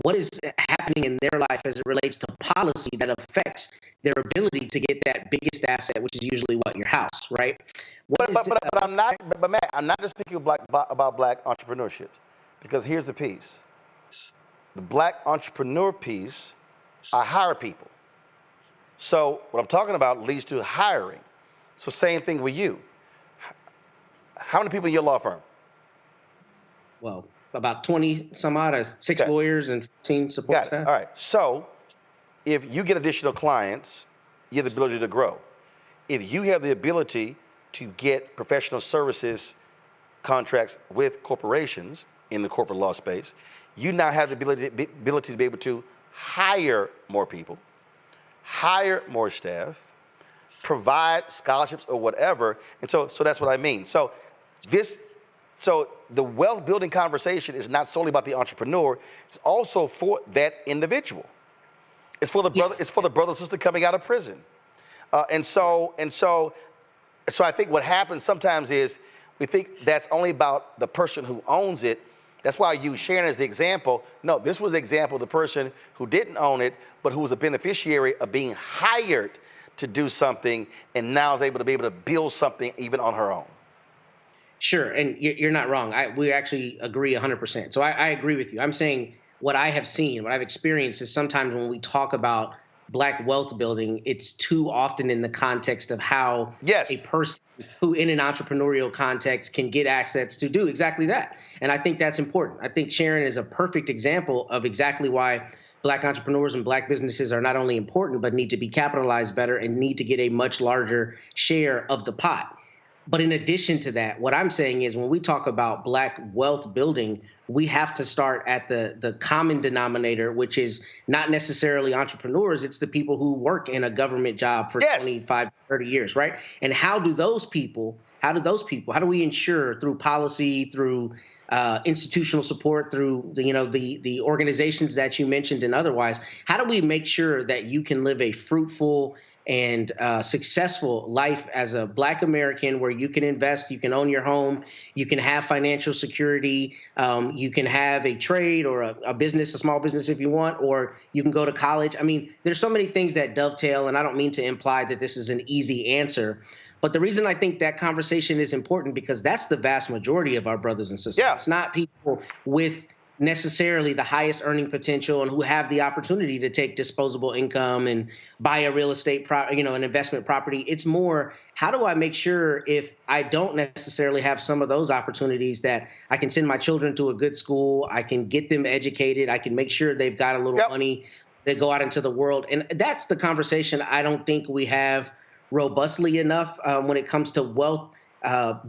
what is happening in their life as it relates to policy that affects their ability to get that biggest asset, which is usually what, your house, right? But Matt, I'm not just speaking about black entrepreneurship, because here's the piece. The black entrepreneur piece, I hire people. So what I'm talking about leads to hiring. So same thing with you. How many people in your law firm? Well, about 20 some odd, 6 lawyers and 15 support staff. All right. So if you get additional clients, you have the ability to grow. If you have the ability to get professional services contracts with corporations in the corporate law space, you now have the ability to be able to hire more people, hire more staff, provide scholarships or whatever. And so that's what I mean. So the wealth building conversation is not solely about the entrepreneur. It's also for that individual. It's for the brother. It's for the brother or sister coming out of prison. And so I think what happens sometimes is we think that's only about the person who owns it. That's why I use Sharon as the example. No, this was the example of the person who didn't own it, but who was a beneficiary of being hired to do something and now is able to build something even on her own. Sure, and you're not wrong. We actually agree 100%. So I agree with you. I'm saying what I have seen, what I've experienced is sometimes when we talk about Black wealth building, it's too often in the context of how yes. a person who in an entrepreneurial context can get assets to do exactly that. And I think that's important. I think Sharon is a perfect example of exactly why Black entrepreneurs and Black businesses are not only important, but need to be capitalized better and need to get a much larger share of the pot. But in addition to that, what I'm saying is when we talk about Black wealth building, we have to start at the common denominator, which is not necessarily entrepreneurs. It's the people who work in a government job for 25, 30 years, right? And how do we ensure through policy, through institutional support, through the organizations that you mentioned and otherwise, how do we make sure that you can live a fruitful and successful life as a Black American where you can invest, you can own your home, you can have financial security, you can have a trade or a business, a small business if you want, or you can go to college. I mean, there's so many things that dovetail, and I don't mean to imply that this is an easy answer. But the reason I think that conversation is important because that's the vast majority of our brothers and sisters. Yeah. It's not people with necessarily the highest earning potential and who have the opportunity to take disposable income and buy a real estate, an investment property. It's more, how do I make sure if I don't necessarily have some of those opportunities that I can send my children to a good school, I can get them educated, I can make sure they've got a little money to go out into the world. And that's the conversation I don't think we have robustly enough when it comes to wealth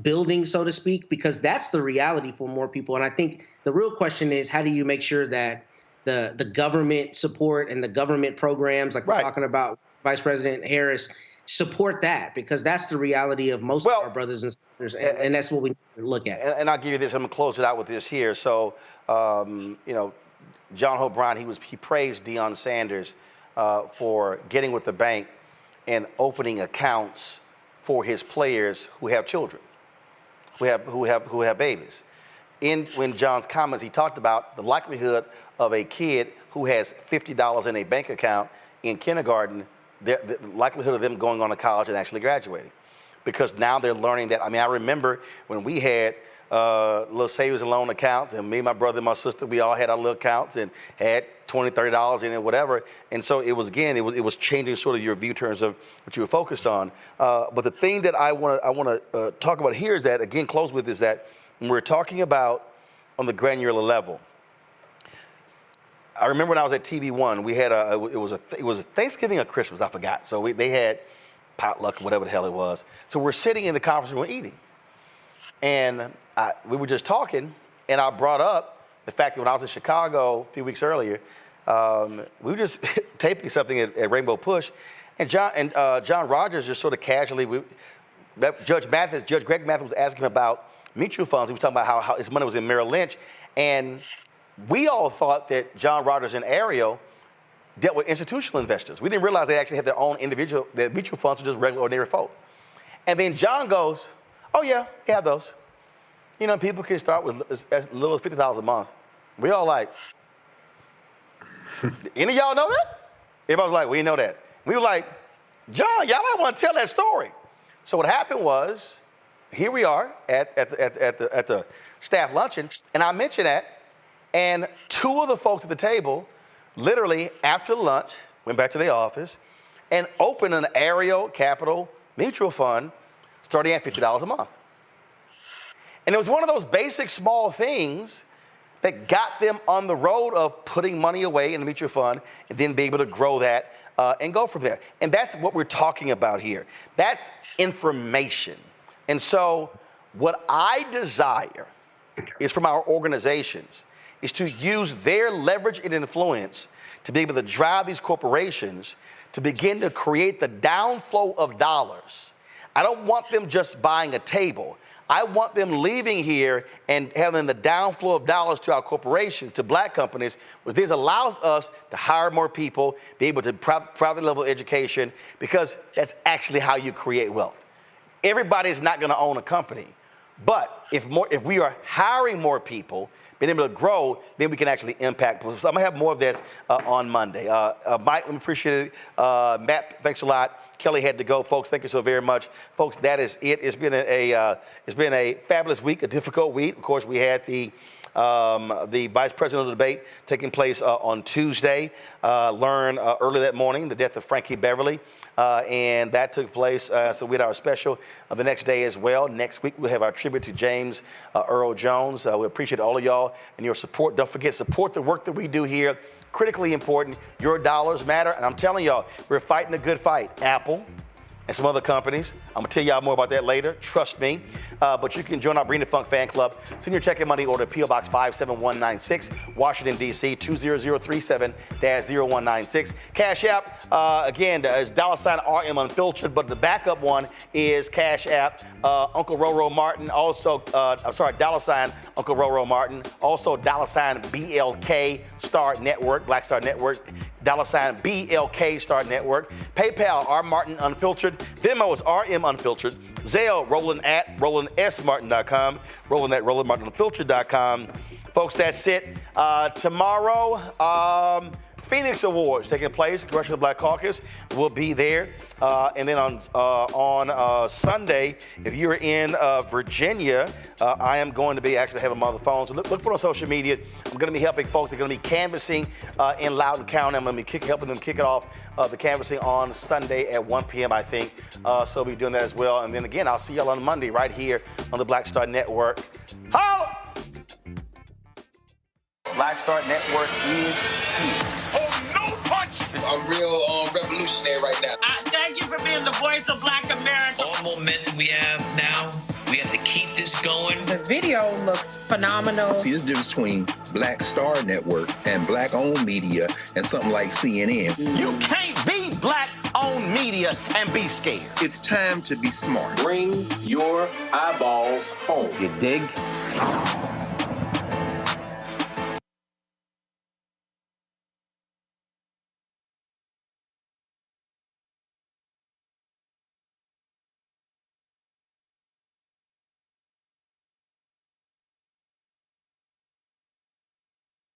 building, so to speak, because that's the reality for more people. And I think the real question is, how do you make sure that the government support and the government programs, like we're talking about Vice President Harris, support that? Because that's the reality of most of our brothers and sisters, and that's what we need to look at. And I'll give you this. I'm going to close it out with this here. So, John Hope Brown, he praised Deion Sanders for getting with the bank and opening accounts for his players who have children, who have babies. When John's comments, he talked about the likelihood of a kid who has $50 in a bank account in kindergarten, the likelihood of them going on to college and actually graduating. Because now they're learning that. I mean, I remember when we had little savings and loan accounts, and me, my brother, and my sister, we all had our little accounts and had $20, $30 in it, whatever. And so it was changing sort of your view in terms of what you were focused on. But the thing that I want to talk about here is that, again, close with, is that when we're talking about on the granular level, I remember when I was at TV1, we had it was Thanksgiving or Christmas, I forgot. So they had potluck, whatever the hell it was. So we're sitting in the conference room eating. And we were just talking, and I brought up the fact that when I was in Chicago a few weeks earlier, we were just taping something at Rainbow Push, and John Rogers just sort of casually, Judge Greg Mathis was asking him about mutual funds. He was talking about how his money was in Merrill Lynch, and we all thought that John Rogers and Ariel dealt with institutional investors. We didn't realize they actually had their own their mutual funds were just regular, ordinary folk. And then John goes, "Oh yeah, we have those. You know, people can start with as little as $50 a month." We all like, any of y'all know that? Everybody was like, "We know that." We were like, "John, y'all might want to tell that story." So what happened was, here we are at the staff luncheon, and I mentioned that, and two of the folks at the table, literally after lunch, went back to the office and opened an Ariel Capital mutual fund starting at $50 a month. And it was one of those basic small things that got them on the road of putting money away in the mutual fund and then be able to grow that and go from there. And that's what we're talking about here. That's information. And so what I desire is from our organizations is to use their leverage and influence to be able to drive these corporations to begin to create the downflow of dollars. I don't want them just buying a table. I want them leaving here and having the downflow of dollars to our corporations, to black companies, which this allows us to hire more people, be able to private level education, because that's actually how you create wealth. Everybody is not going to own a company, But if we are hiring more people, being able to grow, then we can actually impact. So I'm gonna have more of this on Monday. Mike, we appreciate it. Matt, thanks a lot. Kelly had to go, folks. Thank you so very much, folks. That is it. It's been a fabulous week, a difficult week. Of course, we had the vice presidential debate taking place on Tuesday. Learned early that morning the death of Frankie Beverly, and that took place. So we had our special the next day as well. Next week we'll have our tribute to James Earl Jones. We appreciate all of y'all and your support. Don't forget, support the work that we do here. Critically important. Your dollars matter, and I'm telling y'all, we're fighting a good fight. Apple and some other companies. I'm gonna tell y'all more about that later, trust me. But you can join our Bring the Funk fan club. Send your check and money order to P.O. Box 57196, Washington, D.C., 20037-0196. Cash App, again, is $RM Unfiltered, but the backup one is Cash App, Uncle Roro Martin, also, $ Uncle Roro Martin, also $ BLK Star Network, Black Star Network, $ BLK Star Network, PayPal, R Martin Unfiltered, Venmo is RM Unfiltered, Zelle, Roland at RolandSMartin.com, Roland at RolandMartinUnfiltered.com. Folks, that's it. Tomorrow, Phoenix Awards taking place. Congressional Black Caucus will be there. And then on Sunday, if you're in Virginia, I am going to be actually having them on the phone. So look for it on social media. I'm going to be helping folks. They're going to be canvassing in Loudoun County. I'm going to be helping them kick it off, the canvassing on Sunday at 1 p.m., I think. So we'll be doing that as well. And then again, I'll see y'all on Monday right here on the Black Star Network. Holla! Black Star Network is here. Oh, no punch! I'm real revolutionary right now. Thank you for being the voice of Black America. All momentum we have now, we have to keep this going. The video looks phenomenal. See, there's a difference between Black Star Network and black-owned media and something like CNN. You can't be black-owned media and be scared. It's time to be smart. Bring your eyeballs home. You dig?